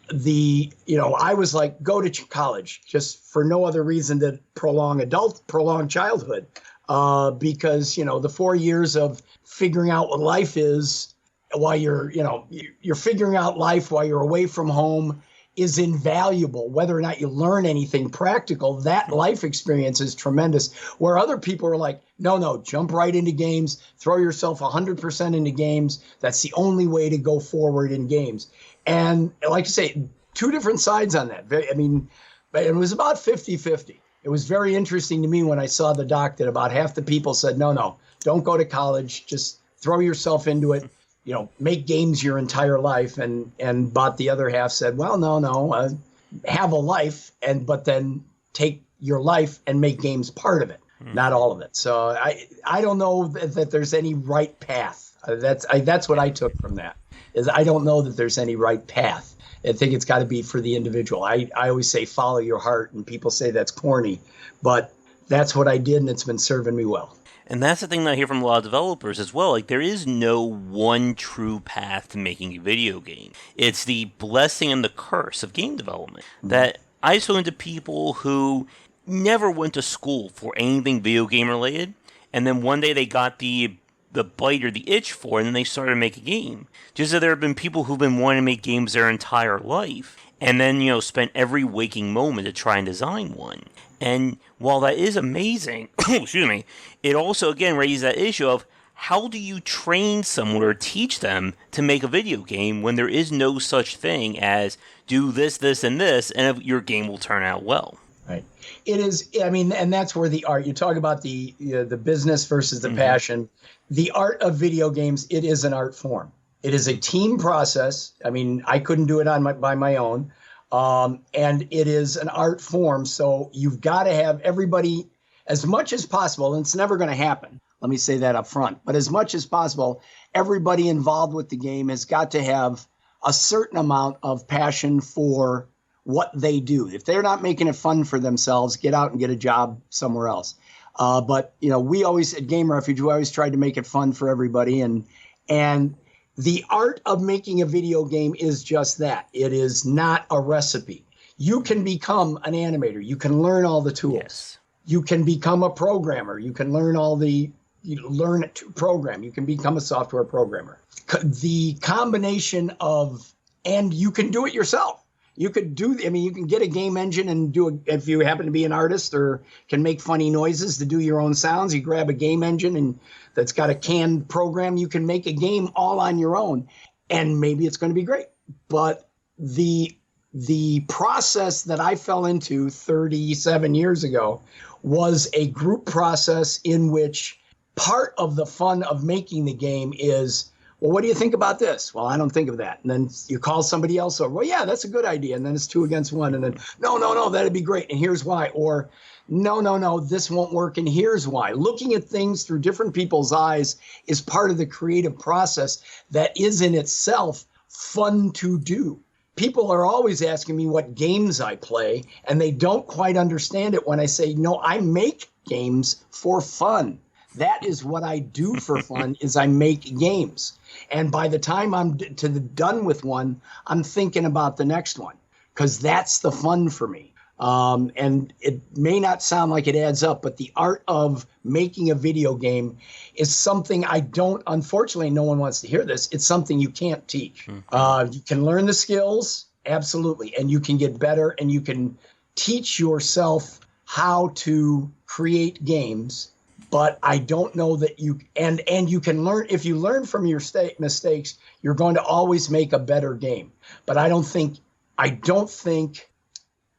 I was like, go to college just for no other reason than prolong childhood. Because, the 4 years of figuring out what life is while you're figuring out life while you're away from home is invaluable. Whether or not you learn anything practical, that life experience is tremendous. Where other people are like, no, jump right into games, throw yourself 100% into games. That's the only way to go forward in games. And like I say, two different sides on that. But it was about 50-50. It was very interesting to me when I saw the doc that about half the people said, no, don't go to college. Just throw yourself into it. Make games your entire life. And about the other half said, well, no, have a life, but then take your life and make games part of it, not all of it. So I don't know that there's any right path. That's what I took from that, is I don't know that there's any right path. I think it's got to be for the individual. I always say follow your heart, and people say that's corny, but that's what I did, and it's been serving me well. And that's the thing that I hear from a lot of developers as well. Like, there is no one true path to making a video game. It's the blessing and the curse of game development. Mm-hmm. That I've spoken to people who never went to school for anything video game related, and then one day they got the bite or the itch for it, and then they started to make a game. Just as there have been people who've been wanting to make games their entire life, and then, spent every waking moment to try and design one. And while that is amazing, excuse me, it also, again, raises that issue of how do you train someone or teach them to make a video game when there is no such thing as do this, this, and this, and your game will turn out well. Right. It is, and that's where the art, you talk about the business versus the passion. The art of video games, it is an art form. It is a team process. I couldn't do it by my own. And it is an art form. So you've got to have everybody, as much as possible, and it's never going to happen. Let me say that up front. But as much as possible, everybody involved with the game has got to have a certain amount of passion for what they do. If they're not making it fun for themselves, get out and get a job somewhere else. But we always at Game Refuge, we always tried to make it fun for everybody. And the art of making a video game is just that. It is not a recipe. You can become an animator. You can learn all the tools. Yes. You can become a programmer. You can learn learn it to program. You can become a software programmer. The combination and you can do it yourself. You could you can get a game engine and if you happen to be an artist or can make funny noises to do your own sounds, you grab a game engine and that's got a canned program, you can make a game all on your own, and maybe it's going to be great. But the process that I fell into 37 years ago was a group process in which part of the fun of making the game is, well, what do you think about this? Well, I don't think of that. And then you call somebody else over. Well, yeah, that's a good idea. And then it's 2 against 1. And then, no, that'd be great. And here's why. Or, no, this won't work. And here's why. Looking at things through different people's eyes is part of the creative process that is in itself fun to do. People are always asking me what games I play, and they don't quite understand it when I say, no, I make games for fun. That is what I do for fun, is I make games. And by the time I'm done with one, I'm thinking about the next one, because that's the fun for me. And it may not sound like it adds up, but the art of making a video game is something unfortunately, no one wants to hear this. It's something you can't teach. You can learn the skills, absolutely, and you can get better, and you can teach yourself how to create games. But I don't know that you you can learn. If you learn from your mistakes, you're going to always make a better game. But I don't think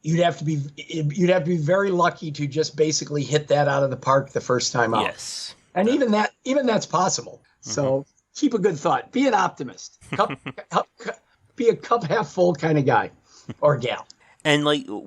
you'd have to be very lucky to just basically hit that out of the park the first time out. Yes. And even that's possible. So keep a good thought. Be an optimist. Be a cup half full kind of guy or gal. And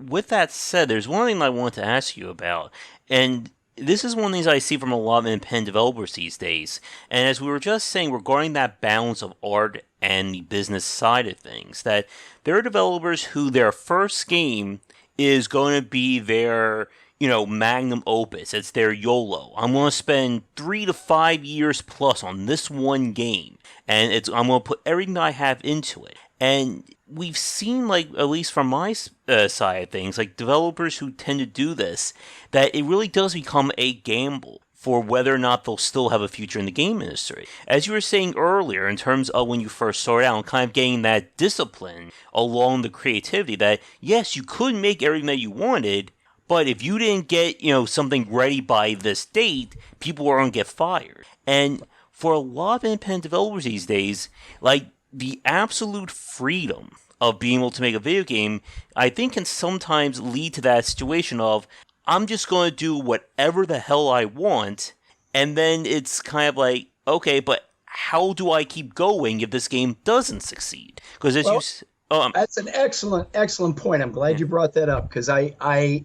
with that said, there's one thing I want to ask you about, and this is one of the things I see from a lot of independent developers these days. And as we were just saying, regarding that balance of art and the business side of things, that there are developers who their first game is going to be their, magnum opus. It's their YOLO. I'm going to spend 3 to 5 years plus on this one game, and I'm going to put everything I have into it. And we've seen, like, at least from my side of things, like developers who tend to do this, that it really does become a gamble for whether or not they'll still have a future in the game industry. As you were saying earlier, in terms of when you first started out, and kind of getting that discipline along the creativity, that yes, you could make everything that you wanted, but if you didn't get, something ready by this date, people are going to get fired. And for a lot of independent developers these days, like, the absolute freedom of being able to make a video game, I think can sometimes lead to that situation of, I'm just going to do whatever the hell I want, and then it's kind of like, okay, but how do I keep going if this game doesn't succeed? Because that's an excellent point. I'm glad you brought that up, because I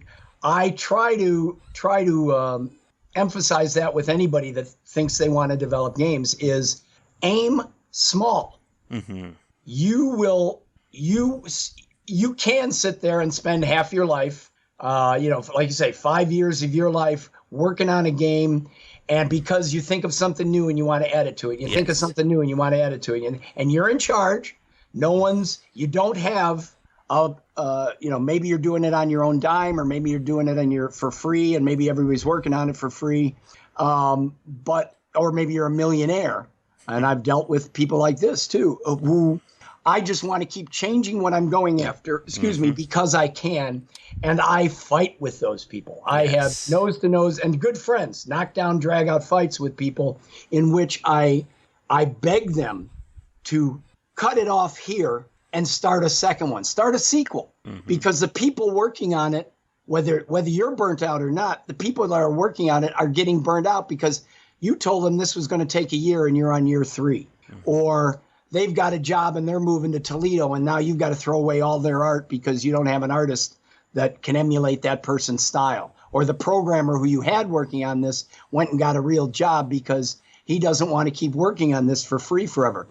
try to emphasize that with anybody that thinks they want to develop games is aim small. Mm-hmm. You can sit there and spend half your life, like you say, 5 years of your life working on a game, and because you think of something new and you want to add it to it, think of something new and you want to add it to it, and you're in charge. You don't have maybe you're doing it on your own dime, or maybe you're doing it for free, and maybe everybody's working on it for free, or maybe you're a millionaire. And I've dealt with people like this too, who I just want to keep changing what I'm going after, because I can. And I fight with those people. I have nose to nose and good friends, knockdown, drag out fights with people in which I beg them to cut it off here and start a second one, start a sequel, because the people working on it, whether you're burnt out or not, the people that are working on it are getting burnt out because you told them this was going to take a year and you're on year 3, or they've got a job and they're moving to Toledo and now you've got to throw away all their art because you don't have an artist that can emulate that person's style, or the programmer who you had working on this went and got a real job because he doesn't want to keep working on this for free forever.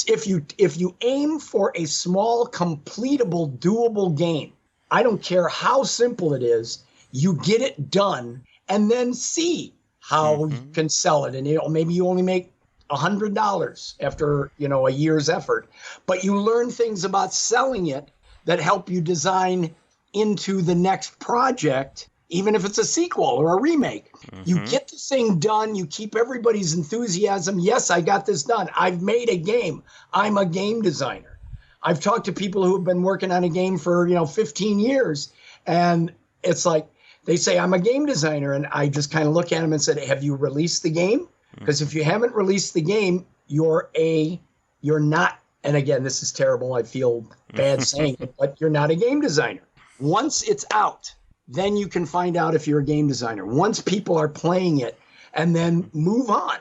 If you aim for a small, completable, doable game, I don't care how simple it is, you get it done and then see how you can sell it. And maybe you only make $100 after a year's effort, but you learn things about selling it that help you design into the next project, even if it's a sequel or a remake. You get this thing done, you keep everybody's enthusiasm. Yes, I got this done. I've made a game. I'm a game designer. I've talked to people who have been working on a game for 15 years, and it's like, they say, I'm a game designer, and I just kind of look at them and said, have you released the game? Because if you haven't released the game, you're not, and again, this is terrible, I feel bad saying it, but you're not a game designer. Once it's out, then you can find out if you're a game designer. Once people are playing it, and then move on,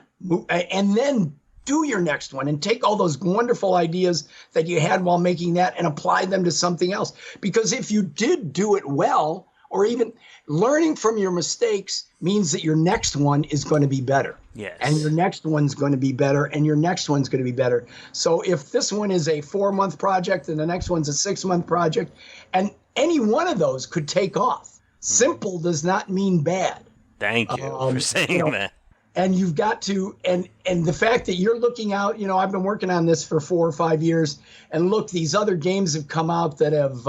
and then do your next one, and take all those wonderful ideas that you had while making that and apply them to something else. Because if you did do it well, or even learning from your mistakes means that your next one is going to be better. Yes. And your next one's going to be better, and your next one's going to be better. So if this one is a 4-month project and the next one's a 6-month project, and any one of those could take off. Simple does not mean bad. Thank you for saying that. And you've got to, and the fact that you're looking out, I've been working on this for 4 or 5 years, and look, these other games have come out that have,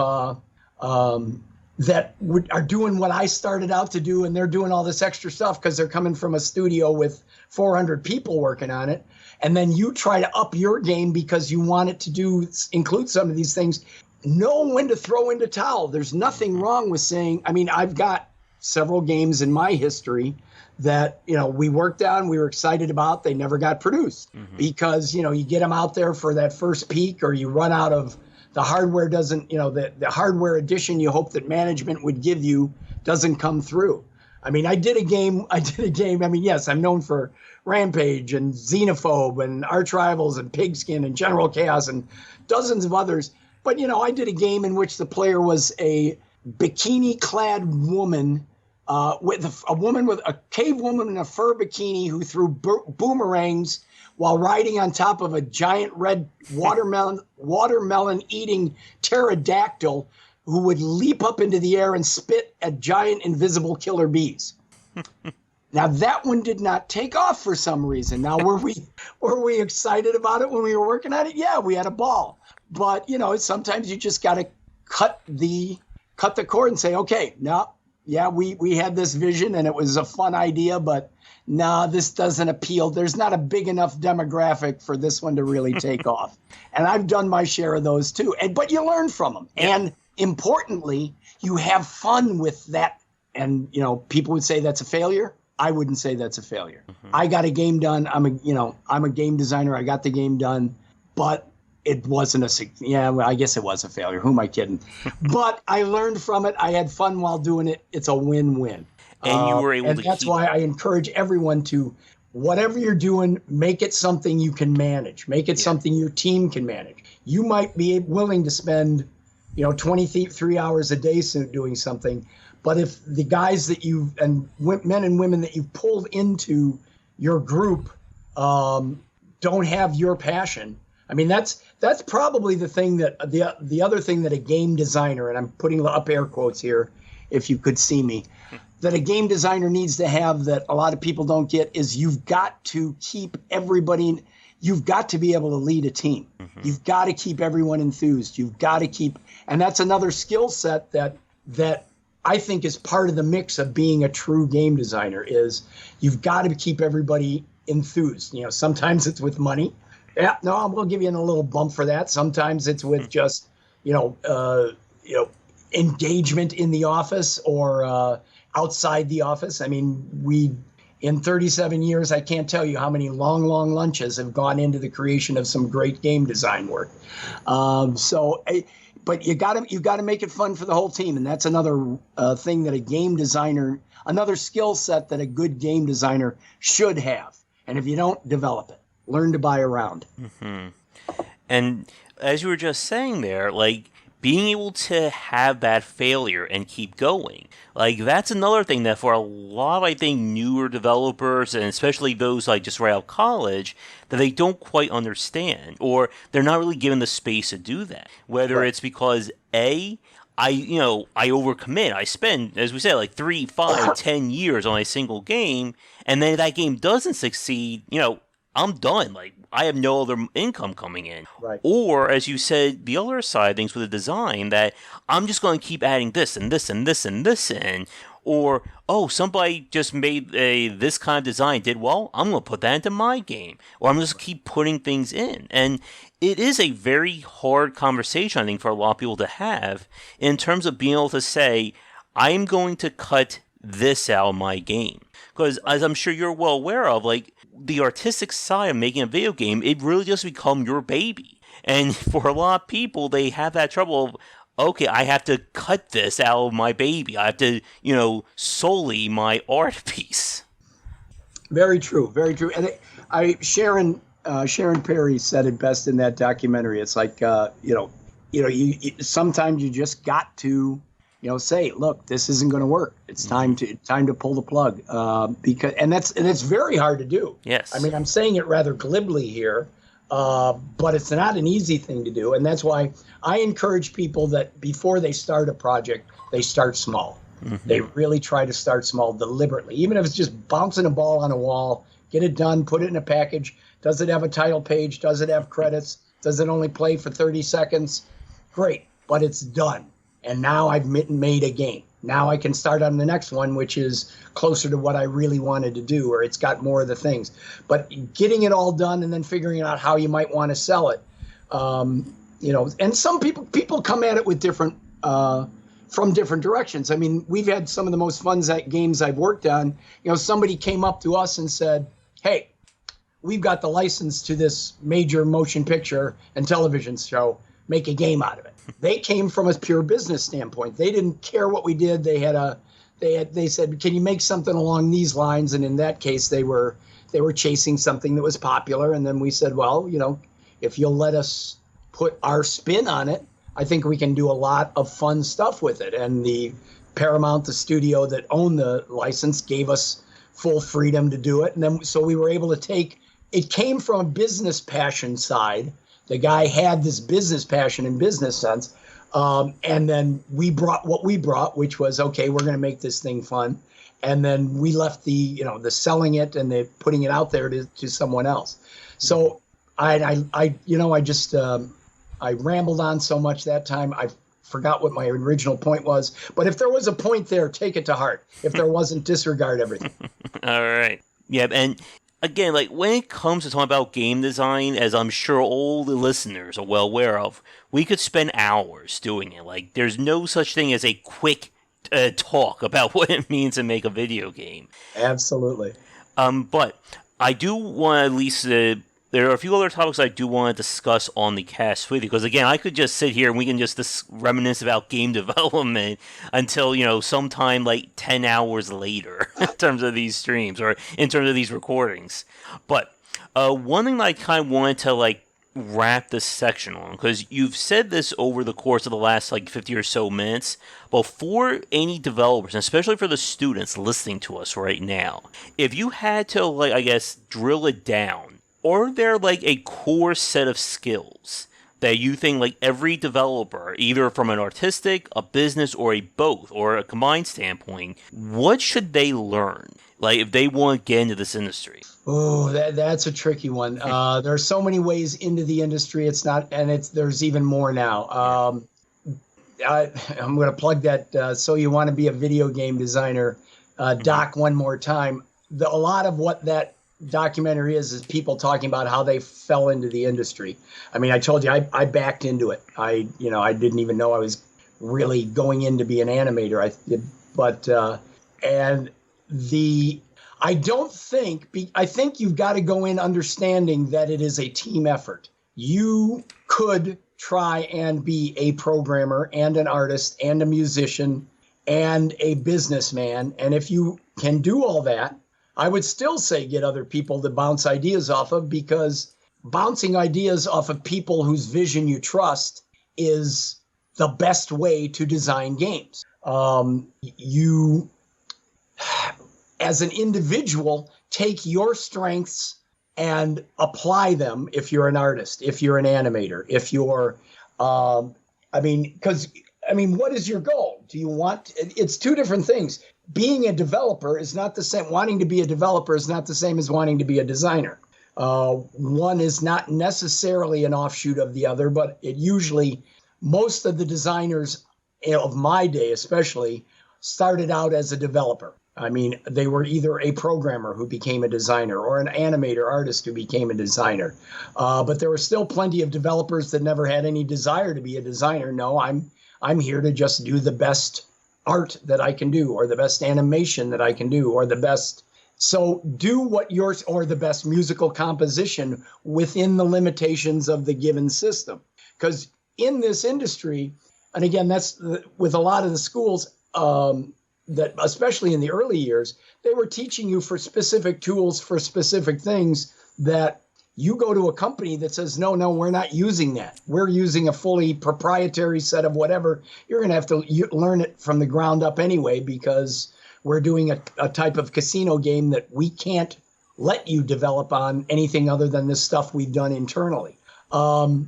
are doing what I started out to do, and they're doing all this extra stuff because they're coming from a studio with 400 people working on it. And then you try to up your game because you want it to include some of these things. Know when to throw in the towel. There's nothing wrong with saying, I've got several games in my history that, we worked on, we were excited about, they never got produced because, you get them out there for that first peak, or you run out of the hardware doesn't, the hardware edition you hope that management would give you doesn't come through. I did a game. Yes, I'm known for Rampage and Xenophobe and Arch Rivals and Pigskin and General Chaos and dozens of others. But, I did a game in which the player was a bikini-clad woman, with a cave woman in a fur bikini who threw boomerangs while riding on top of a giant red watermelon eating pterodactyl who would leap up into the air and spit at giant invisible killer bees. Now that one did not take off for some reason. Now were we excited about it when we were working on it? Yeah, we had a ball. But sometimes you just got to cut the cord and say, okay, no, yeah, we had this vision and it was a fun idea, but no, this doesn't appeal. There's not a big enough demographic for this one to really take off. And I've done my share of those too. But you learn from them. Yeah. And importantly, you have fun with that. And, people would say that's a failure. I wouldn't say that's a failure. Mm-hmm. I got a game done. I'm a game designer. I got the game done, but it wasn't I guess it was a failure. Who am I kidding? But I learned from it. I had fun while doing it. It's a win-win. And you were able to that's why I encourage everyone to, whatever you're doing, make it something you can manage. Make it something your team can manage. You might be willing to spend, 23 hours a day doing something. But if the guys that men and women that you've pulled into your group don't have your passion, I mean, that's probably the thing that the other thing that a game designer, and I'm putting up air quotes here, if you could see me, that a game designer needs to have that a lot of people don't get is you've got to keep everybody. You've got to be able to lead a team. Mm-hmm. You've got to keep everyone enthused. You've got to keep, and that's another skill set that I think is part of the mix of being a true game designer is you've got to keep everybody enthused. Sometimes it's with money. Yeah, no, I'm going to give you a little bump for that. Sometimes it's with just, engagement in the office or outside the office. I mean, in 37 years, I can't tell you how many long lunches have gone into the creation of some great game design work. But you got to make it fun for the whole team, and that's another thing that a game designer, another skill set that a good game designer should have. And if you don't, develop it. Learn to buy around. Mm-hmm. And as you were just saying there, being able to have that failure and keep going, that's another thing that for a lot of, I think, newer developers, and especially those just right out of college, that they don't quite understand, or they're not really given the space to do that. Whether it's because I overcommit. I spend, as we said, 3, 5, 10 years on a single game, and then if that game doesn't succeed, I'm done. I have no other income coming in. Right. Or, as you said, the other side of things with the design, that I'm just going to keep adding this and this and this and this in. Or, somebody just made this kind of design, did well, I'm going to put that into my game. Or I'm just keep putting things in. And it is a very hard conversation, I think, for a lot of people to have in terms of being able to say, I'm going to cut this out of my game. Because, as I'm sure you're well aware of, the artistic side of making a video game, it really just become your baby. And for a lot of people, they have that trouble of, okay, I have to cut this out of my baby. I have to, solely my art piece. Very true, very true. And Sharon Perry said it best in that documentary. It's sometimes you just got to, say, look, this isn't going to work. It's time to pull the plug. It's very hard to do. Yes. I mean, I'm saying it rather glibly here, but it's not an easy thing to do. And that's why I encourage people that before they start a project, they start small. Mm-hmm. They really try to start small deliberately, even if it's just bouncing a ball on a wall, get it done, put it in a package. Does it have a title page? Does it have credits? Does it only play for 30 seconds? Great, but it's done. And now I've made a game. Now I can start on the next one, which is closer to what I really wanted to do, or it's got more of the things. But getting it all done and then figuring out how you might want to sell it, and some people come at it with different, from different directions. I mean, we've had some of the most fun games I've worked on. Somebody came up to us and said, hey, we've got the license to this major motion picture and television show. Make a game out of it. They came from a pure business standpoint. They didn't care what we did. They said, can you make something along these lines? And in that case, they were chasing something that was popular. And then we said, well, if you'll let us put our spin on it, I think we can do a lot of fun stuff with it. And the Paramount, the studio that owned the license, gave us full freedom to do it. And then so we were able to it came from a business passion side. The guy had this business passion and business sense, And then we brought what we brought, which was, okay, we're going to make this thing fun. And then we left the selling it and the putting it out there to someone else. So I rambled on so much that time. I forgot what my original point was. But if there was a point there, take it to heart. If there wasn't, disregard everything. All right. Yeah, and again, like when it comes to talking about game design, as I'm sure all the listeners are well aware of, we could spend hours doing it. Like, there's no such thing as a quick talk about what it means to make a video game. Absolutely. But I do want to at least there are a few other topics I do want to discuss on the cast with you, because again, I could just sit here and we can just reminisce about game development until, sometime like 10 hours later in terms of these streams or in terms of these recordings. But one thing that I kind of wanted to wrap this section on, because you've said this over the course of the last 50 or so minutes, but for any developers, and especially for the students listening to us right now, if you had to drill it down, are there a core set of skills that you think every developer, either from an artistic, a business, or a both, or a combined standpoint, what should they learn if they want to get into this industry? Oh, that's a tricky one. There are so many ways into the industry. There's even more now. I'm going to plug that. So you want to be a video game designer, doc one more time. A lot of what that documentary is people talking about how they fell into the industry. I mean, I told you I backed into it. I didn't even know I was really going in to be an animator. I think you've got to go in understanding that it is a team effort. You could try and be a programmer and an artist and a musician and a businessman. And if you can do all that, I would still say get other people to bounce ideas off of, because bouncing ideas off of people whose vision you trust is the best way to design games. You, as an individual, take your strengths and apply them if you're an artist, if you're an animator, if you're, what is your goal? It's two different things. Being a developer is not the same. Wanting to be a developer is not the same as wanting to be a designer. One is not necessarily an offshoot of the other, but most of the designers of my day especially started out as a developer. I mean, they were either a programmer who became a designer or an animator artist who became a designer. But there were still plenty of developers that never had any desire to be a designer. No, I'm here to just do the best art that I can do, or the best animation that I can do, or the best. So do or the best musical composition within the limitations of the given system. Because in this industry, and again, that's with a lot of the schools, that especially in the early years, they were teaching you for specific tools for specific things that you go to a company that says, no, we're not using that. We're using a fully proprietary set of whatever. You're going to have to learn it from the ground up anyway, because we're doing a type of casino game that we can't let you develop on anything other than this stuff we've done internally. The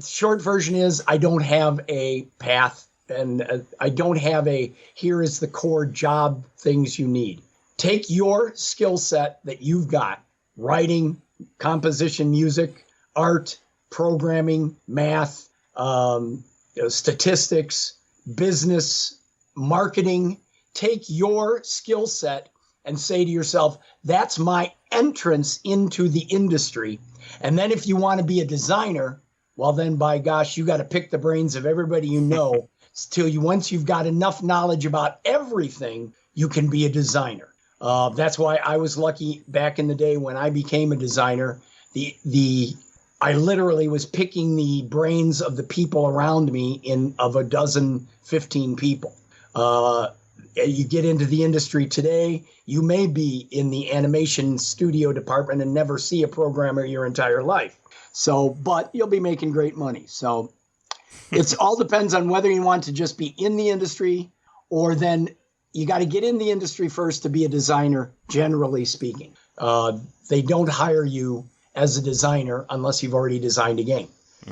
short version is I don't have a path, and I don't have here is the core job things you need. Take your skill set that you've got, writing, composition, music, art, programming, math, statistics, business, marketing. Take your skill set and say to yourself, that's my entrance into the industry. And then if you want to be a designer, well, then by gosh, you got to pick the brains of everybody you know once you've got enough knowledge about everything, you can be a designer. That's why I was lucky back in the day when I became a designer. I literally was picking the brains of the people around me of a dozen, 15 people. You get into the industry today, you may be in the animation studio department and never see a programmer your entire life. But you'll be making great money. So it all depends on whether you want to just be in the industry, or then you got to get in the industry first to be a designer, generally speaking. They don't hire you as a designer unless you've already designed a game.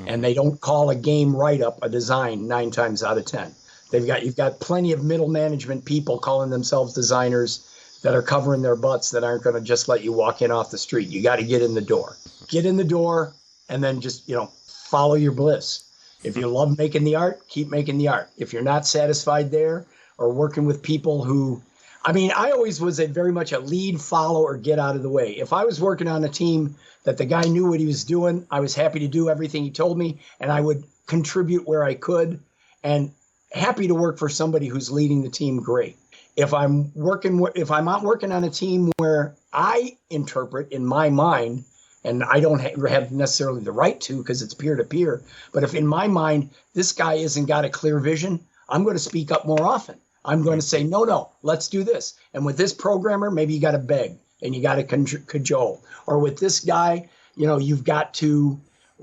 and they don't call a game write-up a design 9 times out of 10. You've got plenty of middle management people calling themselves designers that are covering their butts that aren't going to just let you walk in off the street. You got to get in the door. Get in the door, and then just, follow your bliss. If you love making the art, keep making the art. If you're not satisfied there, or working with people who, I always was very much a lead, follow, or get out of the way. If I was working on a team that the guy knew what he was doing, I was happy to do everything he told me, and I would contribute where I could, and happy to work for somebody who's leading the team, great. If I'm not working on a team where I interpret in my mind, and I don't have necessarily the right to because it's peer-to-peer, but if in my mind this guy isn't got a clear vision, I'm going to speak up more often. I'm going to say, no, let's do this. And with this programmer, maybe you got to beg and you got to cajole. Or with this guy, you've got to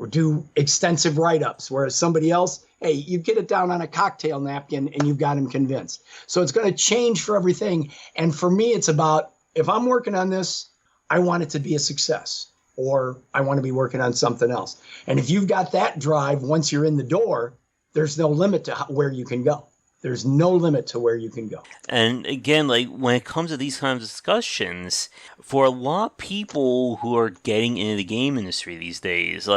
do extensive write-ups, whereas somebody else, hey, you get it down on a cocktail napkin and you've got him convinced. So it's going to change for everything. And for me, it's about, if I'm working on this, I want it to be a success, or I want to be working on something else. And if you've got that drive, once you're in the door, there's no limit to where you can go. There's no limit to where you can go. And again, when it comes to these kinds of discussions, for a lot of people who are getting into the game industry these days,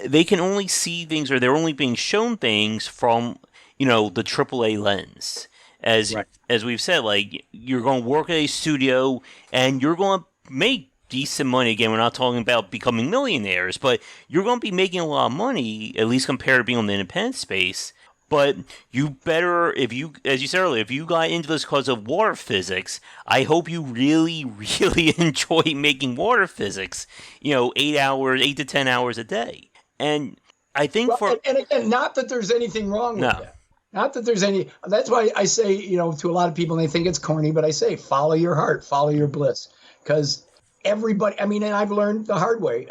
they can only see things, or they're only being shown things from, the AAA lens. As we've said, you're going to work at a studio and you're going to make decent money. Again, we're not talking about becoming millionaires, but you're going to be making a lot of money, at least compared to being on the independent space. But you better, as you said earlier, if you got into this because of water physics, I hope you really, really enjoy making water physics, 8 to 10 hours a day. And I think and again, not that there's anything wrong with that. Not that there's that's why I say, to a lot of people, and they think it's corny, but I say, follow your heart, follow your bliss. Because everybody, and I've learned the hard way,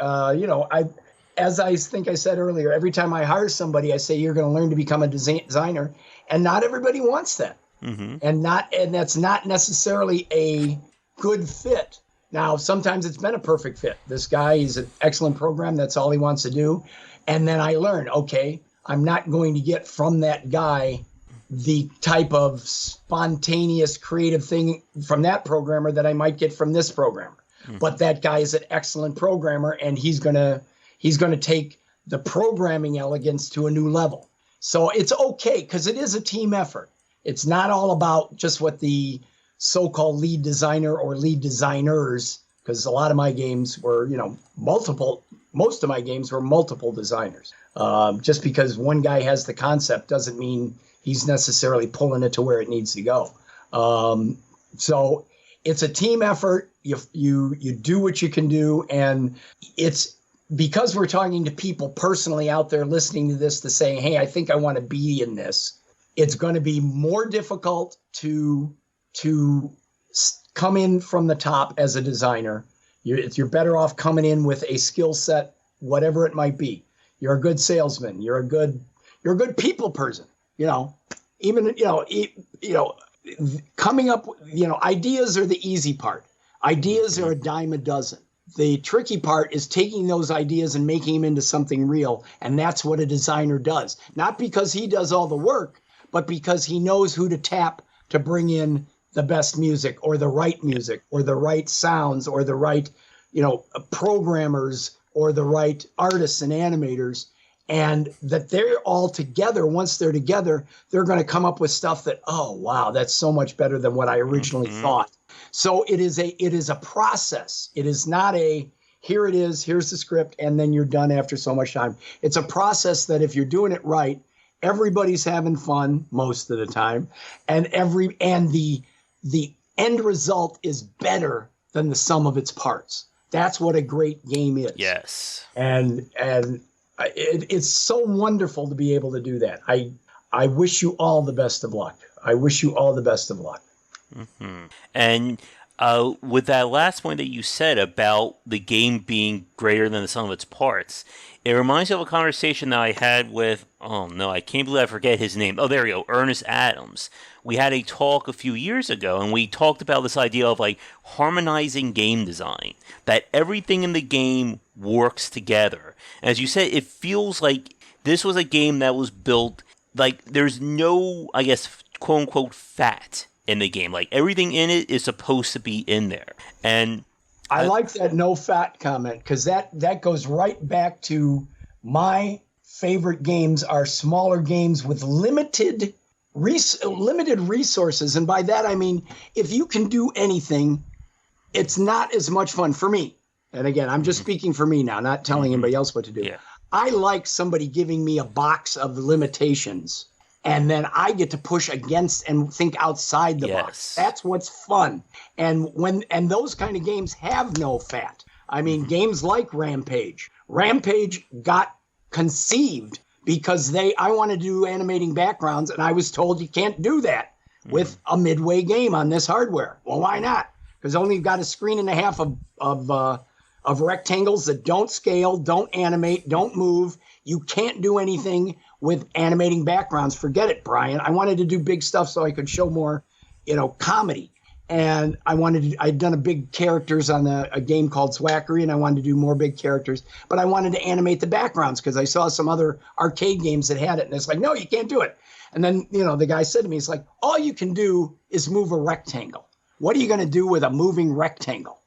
as I think I said earlier, every time I hire somebody, I say, you're going to learn to become a designer. And not everybody wants that. Mm-hmm. And that's not necessarily a good fit. Now, sometimes it's been a perfect fit. This guy, he's an excellent program. That's all he wants to do. And then I learn, okay, I'm not going to get from that guy the type of spontaneous creative thing from that programmer that I might get from this programmer. Mm-hmm. But that guy is an excellent programmer, and he's going to take the programming elegance to a new level. So it's okay, because it is a team effort. It's not all about just what the so-called lead designer or lead designers, because a lot of my games were, most of my games were multiple designers. Just because one guy has the concept doesn't mean he's necessarily pulling it to where it needs to go. So it's a team effort. You do what you can do, and it's because we're talking to people personally out there listening to this to say, hey, I think I want to be in this. It's going to be more difficult to come in from the top as a designer. You're better off coming in with a skill set, whatever it might be. You're a good salesman. You're a good people person. Coming up, ideas are the easy part. Ideas are a dime a dozen. The tricky part is taking those ideas and making them into something real. And that's what a designer does. Not because he does all the work, but because he knows who to tap to bring in the best music or the right sounds or the right, programmers or the right artists and animators. And that they're all together. Once they're together, they're going to come up with stuff that, oh, wow, that's so much better than what I originally thought. So it is a process. It is not here it is, here's the script, and then you're done after so much time. It's a process that if you're doing it right, everybody's having fun most of the time, and the end result is better than the sum of its parts. That's what a great game is. Yes. And it's so wonderful to be able to do that. I wish you all the best of luck. I wish you all the best of luck. Mm-hmm. And With that last point that you said about the game being greater than the sum of its parts, it reminds me of a conversation that I had with, oh no, I can't believe I forget his name. Oh, there we go, Ernest Adams. We had a talk a few years ago, and we talked about this idea of like harmonizing game design, that everything in the game works together. As you said, it feels like this was a game that was built like there's no, I guess, quote unquote, fat in the game. Like everything in it is supposed to be in there. And I like that no fat comment, because that goes right back to my favorite games are smaller games with limited resources. And by that, I mean, if you can do anything, it's not as much fun for me. And again, I'm just speaking for me now, not telling anybody else what to do. Yeah. I like somebody giving me a box of limitations, and then I get to push against and think outside the box. That's what's fun. And those kind of games have no fat. I mean, games like Rampage. Rampage got conceived because I wanted to do animating backgrounds, and I was told you can't do that with a midway game on this hardware. Well, why not? Because only you've got a screen and a half of rectangles that don't scale, don't animate, don't move. You can't do anything with animating backgrounds. Forget it, Brian. I wanted to do big stuff so I could show more, comedy. And I'd done a big characters on a game called Swackery, and I wanted to do more big characters. But I wanted to animate the backgrounds because I saw some other arcade games that had it. And it's like, no, you can't do it. And then, the guy said to me, it's like, all you can do is move a rectangle. What are you going to do with a moving rectangle?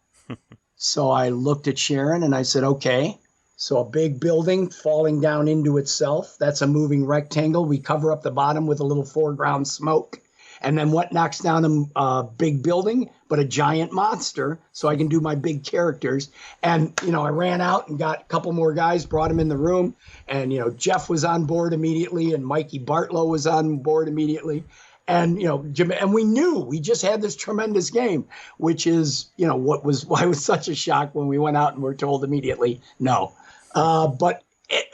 So I looked at Sharon and I said, okay. So a big building falling down into itself, that's a moving rectangle. We cover up the bottom with a little foreground smoke. And then what knocks down a big building but a giant monster, so I can do my big characters. And, I ran out and got a couple more guys, brought them in the room. And, Jeff was on board immediately, and Mikey Bartlow was on board immediately. And, Jim, and we just had this tremendous game, which is, why it was such a shock when we went out and were told immediately, no. But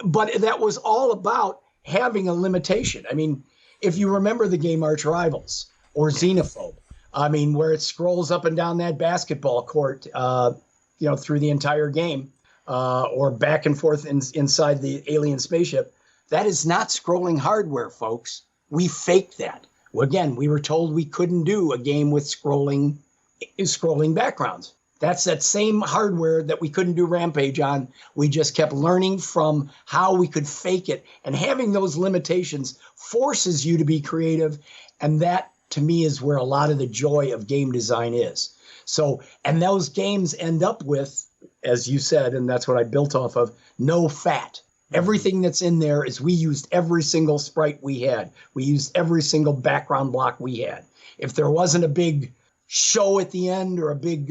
that was all about having a limitation. I mean, if you remember the game Arch Rivals or Xenophobe, I mean, where it scrolls up and down that basketball court, through the entire game, or back and forth inside the alien spaceship, that is not scrolling hardware, folks. We faked that. Again, we were told we couldn't do a game with scrolling backgrounds. That's that same hardware that we couldn't do Rampage on. We just kept learning from how we could fake it. And having those limitations forces you to be creative. And that, to me, is where a lot of the joy of game design is. So, and those games end up with, as you said, and that's what I built off of, no fat. Everything that's in there is we used every single sprite we had. We used every single background block we had. If there wasn't a big show at the end or a big,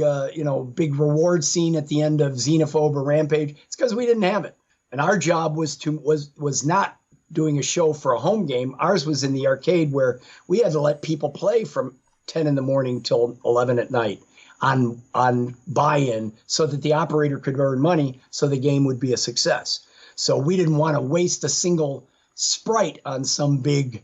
big reward scene at the end of Xenophobe or Rampage, it's because we didn't have it. And our job was not doing a show for a home game. Ours was in the arcade where we had to let people play from 10 in the morning till 11 at night on buy-in so that the operator could earn money so the game would be a success. So we didn't want to waste a single sprite on some big,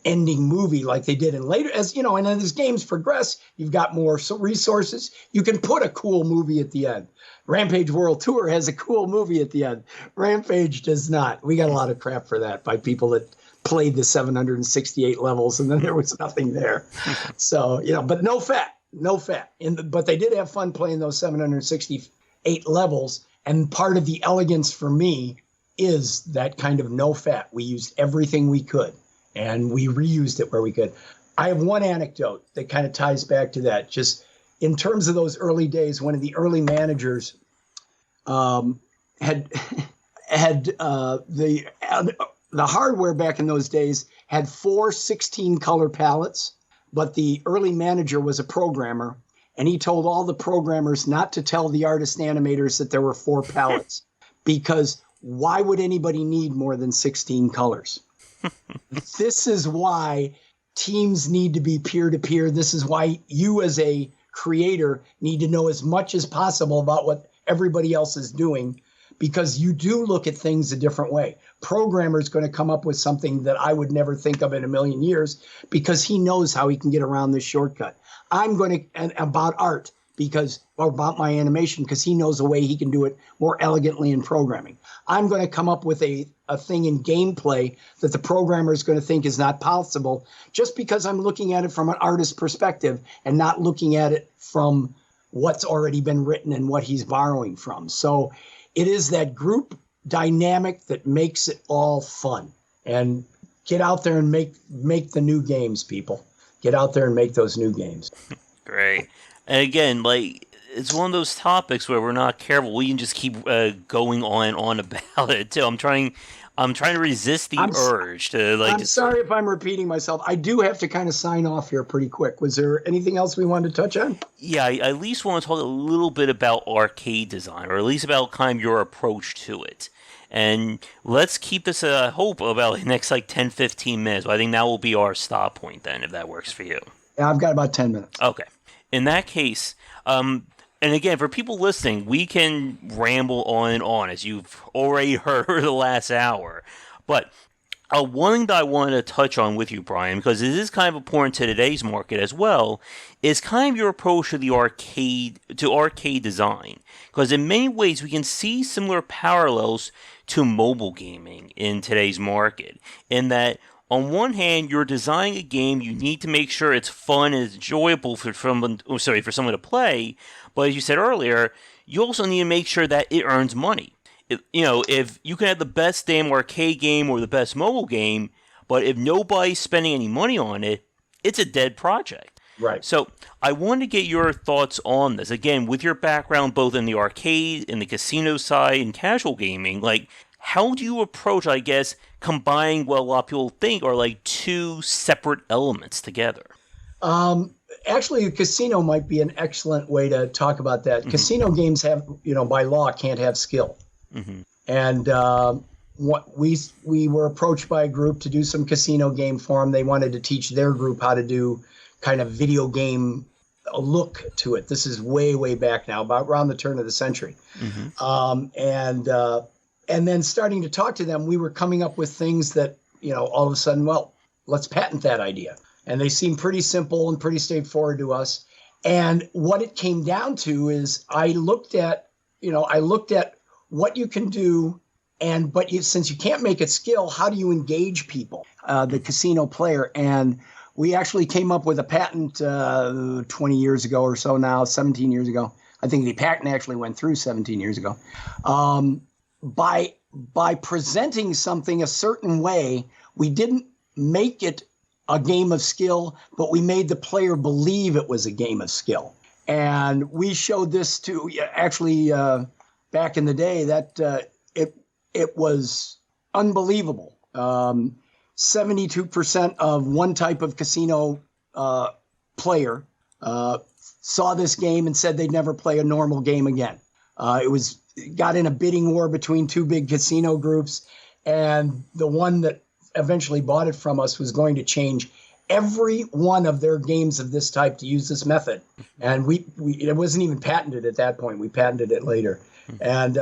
ending movie like they did in later. And as games progress, you've got more resources. You can put a cool movie at the end. Rampage World Tour has a cool movie at the end. Rampage does not. We got a lot of crap for that by people that played the 768 levels and then there was nothing there. So, but no fat. But they did have fun playing those 768 levels. And part of the elegance for me is that kind of no fat. We used everything we could, and we reused it where we could. I have one anecdote that kind of ties back to that. Just in terms of those early days, one of the early managers had the hardware back in those days had 4 16-color palettes, but the early manager was a programmer. And he told all the programmers not to tell the artist animators that there were 4 palettes because why would anybody need more than 16 colors? This is why teams need to be peer-to-peer. This is why you as a creator need to know as much as possible about what everybody else is doing, because you do look at things a different way. Programmer's going to come up with something that I would never think of in a million years because he knows how he can get around this shortcut. I'm going to, and about art, or about my animation, because he knows a way he can do it more elegantly in programming. I'm going to come up with a thing in gameplay that the programmer is going to think is not possible just because I'm looking at it from an artist's perspective and not looking at it from what's already been written and what he's borrowing from. So it is that group dynamic that makes it all fun. And get out there and make the new games, people. Get out there and make those new games. Great. And again, like, it's one of those topics where we're not careful. We can just keep going on and on about it too. I'm trying to resist the urge to like. I'm sorry if I'm repeating myself. I do have to kind of sign off here pretty quick. Was there anything else we wanted to touch on? Yeah, I at least want to talk a little bit about arcade design, or at least about kind of your approach to it. And let's keep this hope about the next 10, 15 minutes. I think that will be our stop point then, if that works for you. Yeah, I've got about 10 minutes. Okay. In that case, and again, for people listening, we can ramble on and on, as you've already heard the last hour. But one thing that I wanted to touch on with you, Brian, because it is kind of important to today's market as well, is kind of your approach to the arcade design. Because in many ways, we can see similar parallels to mobile gaming in today's market, in that on one hand, you're designing a game, you need to make sure it's fun and enjoyable for someone to play. But as you said earlier, you also need to make sure that it earns money. If you can have the best damn arcade game or the best mobile game, but if nobody's spending any money on it, it's a dead project. Right. So I wanted to get your thoughts on this. Again, with your background both in the arcade, in the casino side, and casual gaming, how do you approach, I guess, combining what a lot of people think are two separate elements together? Actually, a casino might be an excellent way to talk about that. Mm-hmm. Casino games have, by law, can't have skill. Mm-hmm. And we were approached by a group to do some casino game for them. They wanted to teach their group how to do kind of video game look to it. This is way, way back now, about around the turn of the century. Mm-hmm. And then starting to talk to them, we were coming up with things that, all of a sudden, well, let's patent that idea. And they seemed pretty simple and pretty straightforward to us. And what it came down to is I looked at what you can do. Since you can't make it skill, how do you engage people, the casino player? And we actually came up with a patent 20 years ago or so now, 17 years ago. I think the patent actually went through 17 years ago. By presenting something a certain way, we didn't make it a game of skill, but we made the player believe it was a game of skill. And we showed this to actually back in the day that it was unbelievable. 72% of one type of casino player saw this game and said they'd never play a normal game again. It got in a bidding war between two big casino groups, and the one that eventually bought it from us was going to change every one of their games of this type to use this method. And it wasn't even patented at that point. We patented it later. And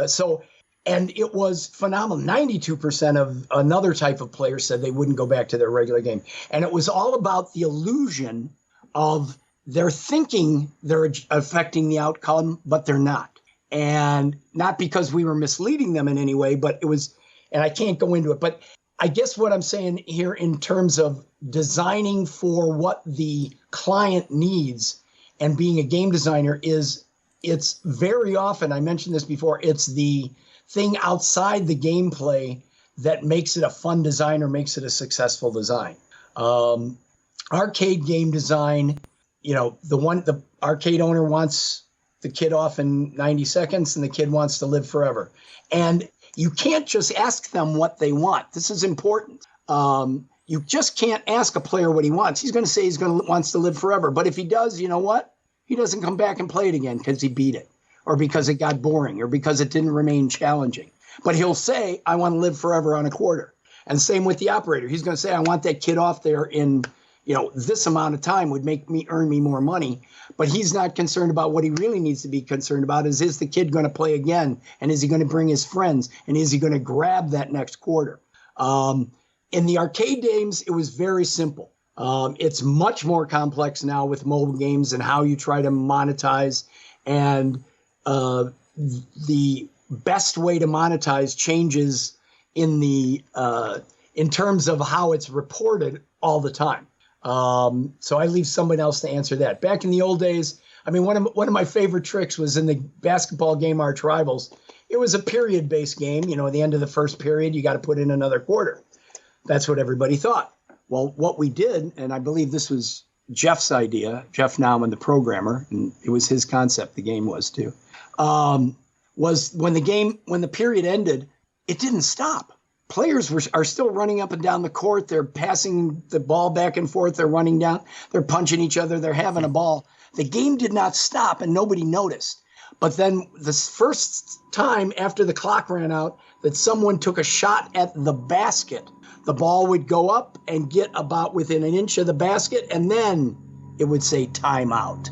and it was phenomenal. 92% of another type of player said they wouldn't go back to their regular game. And it was all about the illusion of they're thinking they're affecting the outcome, but they're not. And not because we were misleading them in any way, but it was, and I can't go into it, but I guess what I'm saying here in terms of designing for what the client needs and being a game designer is, it's very often, I mentioned this before, it's the thing outside the gameplay that makes it a fun design or makes it a successful design. Arcade game design, the arcade owner wants the kid off in 90 seconds and the kid wants to live forever. And you can't just ask them what they want. This is important. You just can't ask a player what he wants. He's going to say wants to live forever. But if he does, you know what? He doesn't come back and play it again because he beat it, or because it got boring, or because it didn't remain challenging. But he'll say, I want to live forever on a quarter. And same with the operator. He's going to say, I want that kid off there in this amount of time would earn me more money. But he's not concerned about what he really needs to be concerned about is the kid going to play again? And is he going to bring his friends? And is he going to grab that next quarter? In the arcade games, it was very simple. It's much more complex now with mobile games and how you try to monetize. And the best way to monetize changes in terms of how it's reported all the time. So I leave someone else to answer that. Back in the old days, I mean, one of my favorite tricks was in the basketball game Arch Rivals. It was a period-based game. At the end of the first period, you got to put in another quarter. That's what everybody thought. Well, what we did, and I believe this was Jeff's idea, Jeff Nauman, the programmer, and it was his concept, the game was too, was when the period ended, it didn't stop. Players are still running up and down the court. They're passing the ball back and forth. They're running down. They're punching each other. They're having a ball. The game did not stop, and nobody noticed. But then the first time after the clock ran out that someone took a shot at the basket, the ball would go up and get about within an inch of the basket, and then it would say timeout.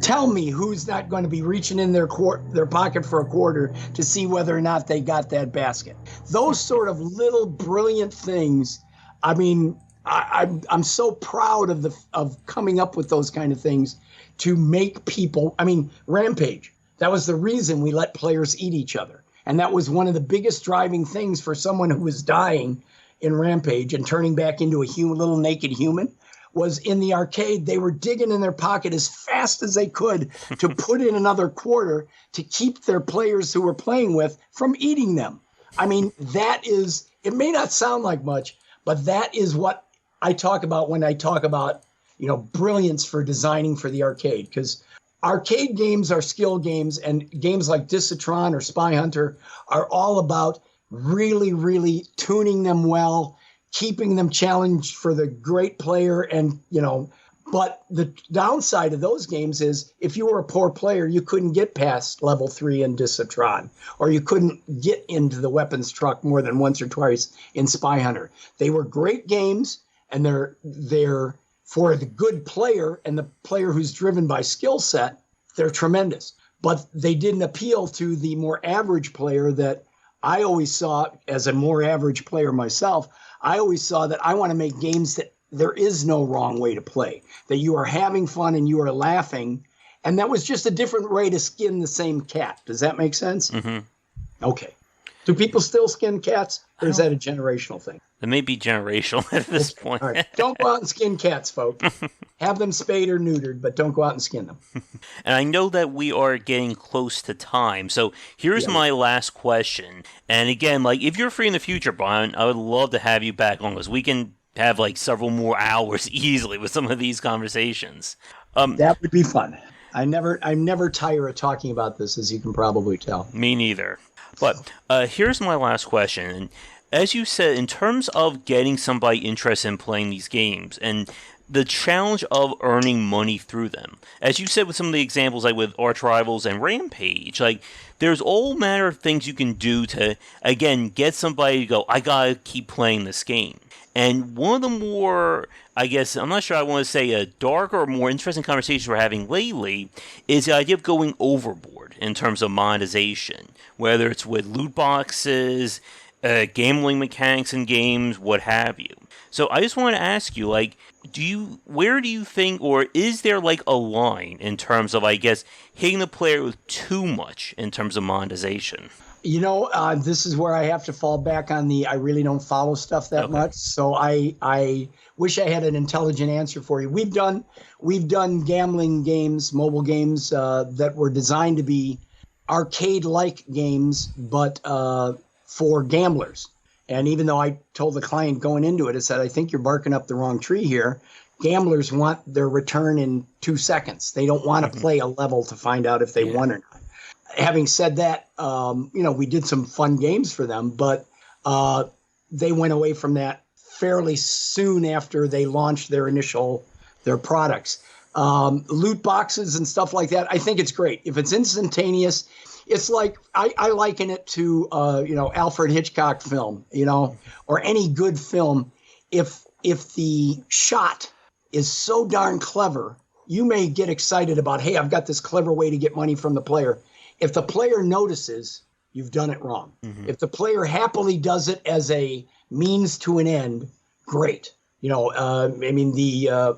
Tell me who's not going to be reaching in their pocket for a quarter to see whether or not they got that basket. Those sort of little brilliant things. I mean, I'm so proud of coming up with those kind of things to make people. I mean, Rampage. That was the reason we let players eat each other, and that was one of the biggest driving things for someone who was dying in Rampage and turning back into a little naked human. Was in the arcade, they were digging in their pocket as fast as they could to put in another quarter to keep their players who were playing with from eating them. I mean, it may not sound like much, but that is what I talk about when I talk about, brilliance for designing for the arcade. Because arcade games are skill games, and games like Discitron or Spy Hunter are all about really, really tuning them well, keeping them challenged for the great player. And, but the downside of those games is if you were a poor player, you couldn't get past level 3 in Discitron, or you couldn't get into the weapons truck more than once or twice in Spy Hunter. They were great games, and they're for the good player and the player who's driven by skill set, they're tremendous. But they didn't appeal to the more average player that I always saw as a more average player myself. I always saw that I want to make games that there is no wrong way to play, that you are having fun and you are laughing. And that was just a different way to skin the same cat. Does that make sense? Mm-hmm. Okay. Do people still skin cats, or is that a generational thing? It may be generational at this point. All right. Don't go out and skin cats, folks. Have them spayed or neutered, but don't go out and skin them. And I know that we are getting close to time, so here's my last question. And again, if you're free in the future, Brian, I would love to have you back on, because we can have several more hours easily with some of these conversations. That would be fun. I never tire of talking about this, as you can probably tell. Me neither. But here's my last question. And as you said, in terms of getting somebody interested in playing these games and the challenge of earning money through them, as you said with some of the examples with Arch Rivals and Rampage, there's all manner of things you can do to, again, get somebody to go, I gotta keep playing this game. And one of the more, I guess, I'm not sure I want to say a darker or more interesting conversations we're having lately is the idea of going overboard in terms of monetization, whether it's with loot boxes, gambling mechanics in games, what have you. So I just want to ask you, where do you think, or is there a line in terms of, I guess, hitting the player with too much in terms of monetization? This is where I have to fall back on I really don't follow stuff that much. So I wish I had an intelligent answer for you. We've done gambling games, mobile games that were designed to be arcade-like games, but for gamblers. And even though I told the client going into it, I said, I think you're barking up the wrong tree here. Gamblers want their return in 2 seconds. They don't want to play a level to find out if they won or not. Having said that, we did some fun games for them, but they went away from that fairly soon after they launched their products. Loot boxes and stuff like that, I think it's great. If it's instantaneous, it's I liken it to Alfred Hitchcock film, or any good film. If if the shot is so darn clever, you may get excited about, hey, I've got this clever way to get money from the player. If the player notices, you've done it wrong. Mm-hmm. If the player happily does it as a means to an end, great. You know, the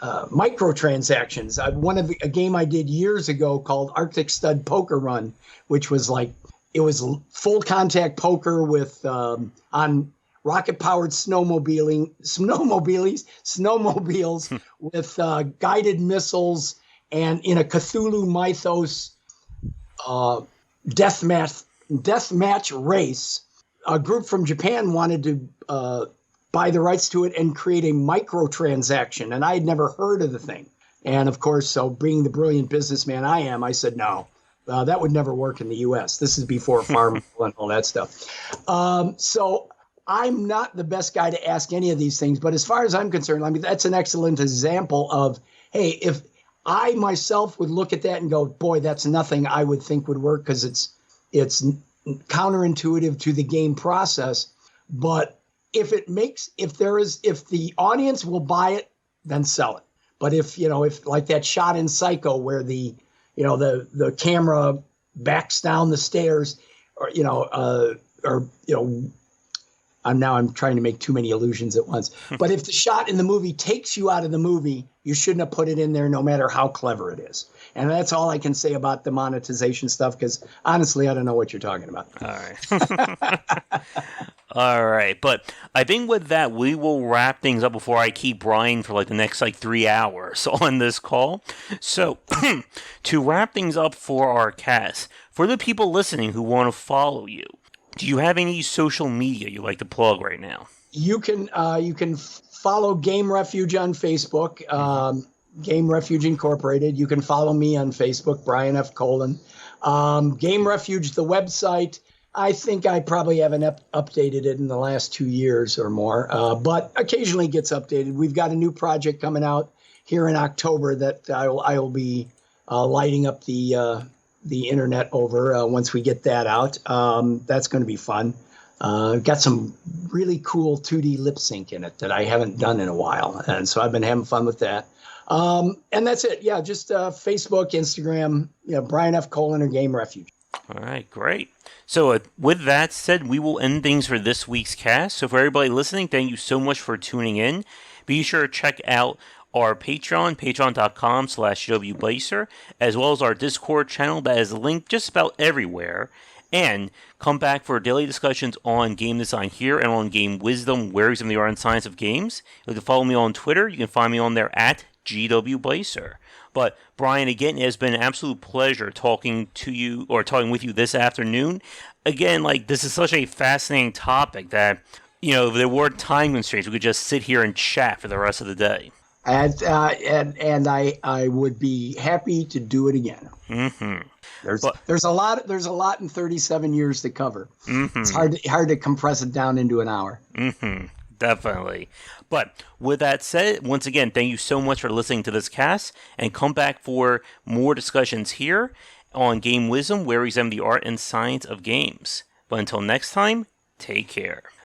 microtransactions. A game I did years ago called Arctic Stud Poker Run, which was like, it was full contact poker with on rocket-powered snowmobiles with guided missiles, and in a Cthulhu mythos deathmatch race. A group from Japan wanted to buy the rights to it and create a microtransaction, and I had never heard of the thing. And of course, so being the brilliant businessman I am, I said, no, that would never work in the U.S. This is before farm and all that stuff. So I'm not the best guy to ask any of these things, but as far as I'm concerned, I mean, that's an excellent example of, hey, if I myself would look at that and go, boy, that's nothing I would think would work because it's counterintuitive to the game process. But if the audience will buy it, then sell it. But if like that shot in Psycho where the camera backs down the stairs, or I'm trying to make too many illusions at once. But if the shot in the movie takes you out of the movie, you shouldn't have put it in there no matter how clever it is. And that's all I can say about the monetization stuff, because honestly, I don't know what you're talking about. All right. All right. But I think with that, we will wrap things up before I keep Brian for the next 3 hours on this call. So to wrap things up for our cast, for the people listening who want to follow you, do you have any social media you like to plug right now? You can follow Game Refuge on Facebook, Game Refuge Incorporated. You can follow me on Facebook, Brian F. Colin. Game Refuge, the website, I think I probably haven't updated it in the last 2 years or more, but occasionally gets updated. We've got a new project coming out here in October that I will be lighting up the internet over once we get that out. That's going to be fun. Got some really cool 2D lip sync in it that I haven't done in a while. And so I've been having fun with that. And that's it. Yeah, just Facebook, Instagram, Brian F. Colin or Game Refuge. All right, great. So with that said, we will end things for this week's cast. So for everybody listening, thank you so much for tuning in. Be sure to check out our Patreon, patreon.com/GWBlazer, as well as our Discord channel that is linked just about everywhere. And come back for daily discussions on game design here and on Game Wisdom, where is in the art and science of games. You can follow me on Twitter. You can find me on there at GWBlazer. But Brian, again, it has been an absolute pleasure talking with you this afternoon. Again, this is such a fascinating topic that, if there were time constraints, we could just sit here and chat for the rest of the day. And I would be happy to do it again. Mm-hmm. There's a lot in 37 years to cover. Mm-hmm. It's hard to compress it down into an hour. Mm-hmm. Definitely. But with that said, once again, thank you so much for listening to this cast, and come back for more discussions here on Game Wisdom, where we examine the art and science of games. But until next time, take care.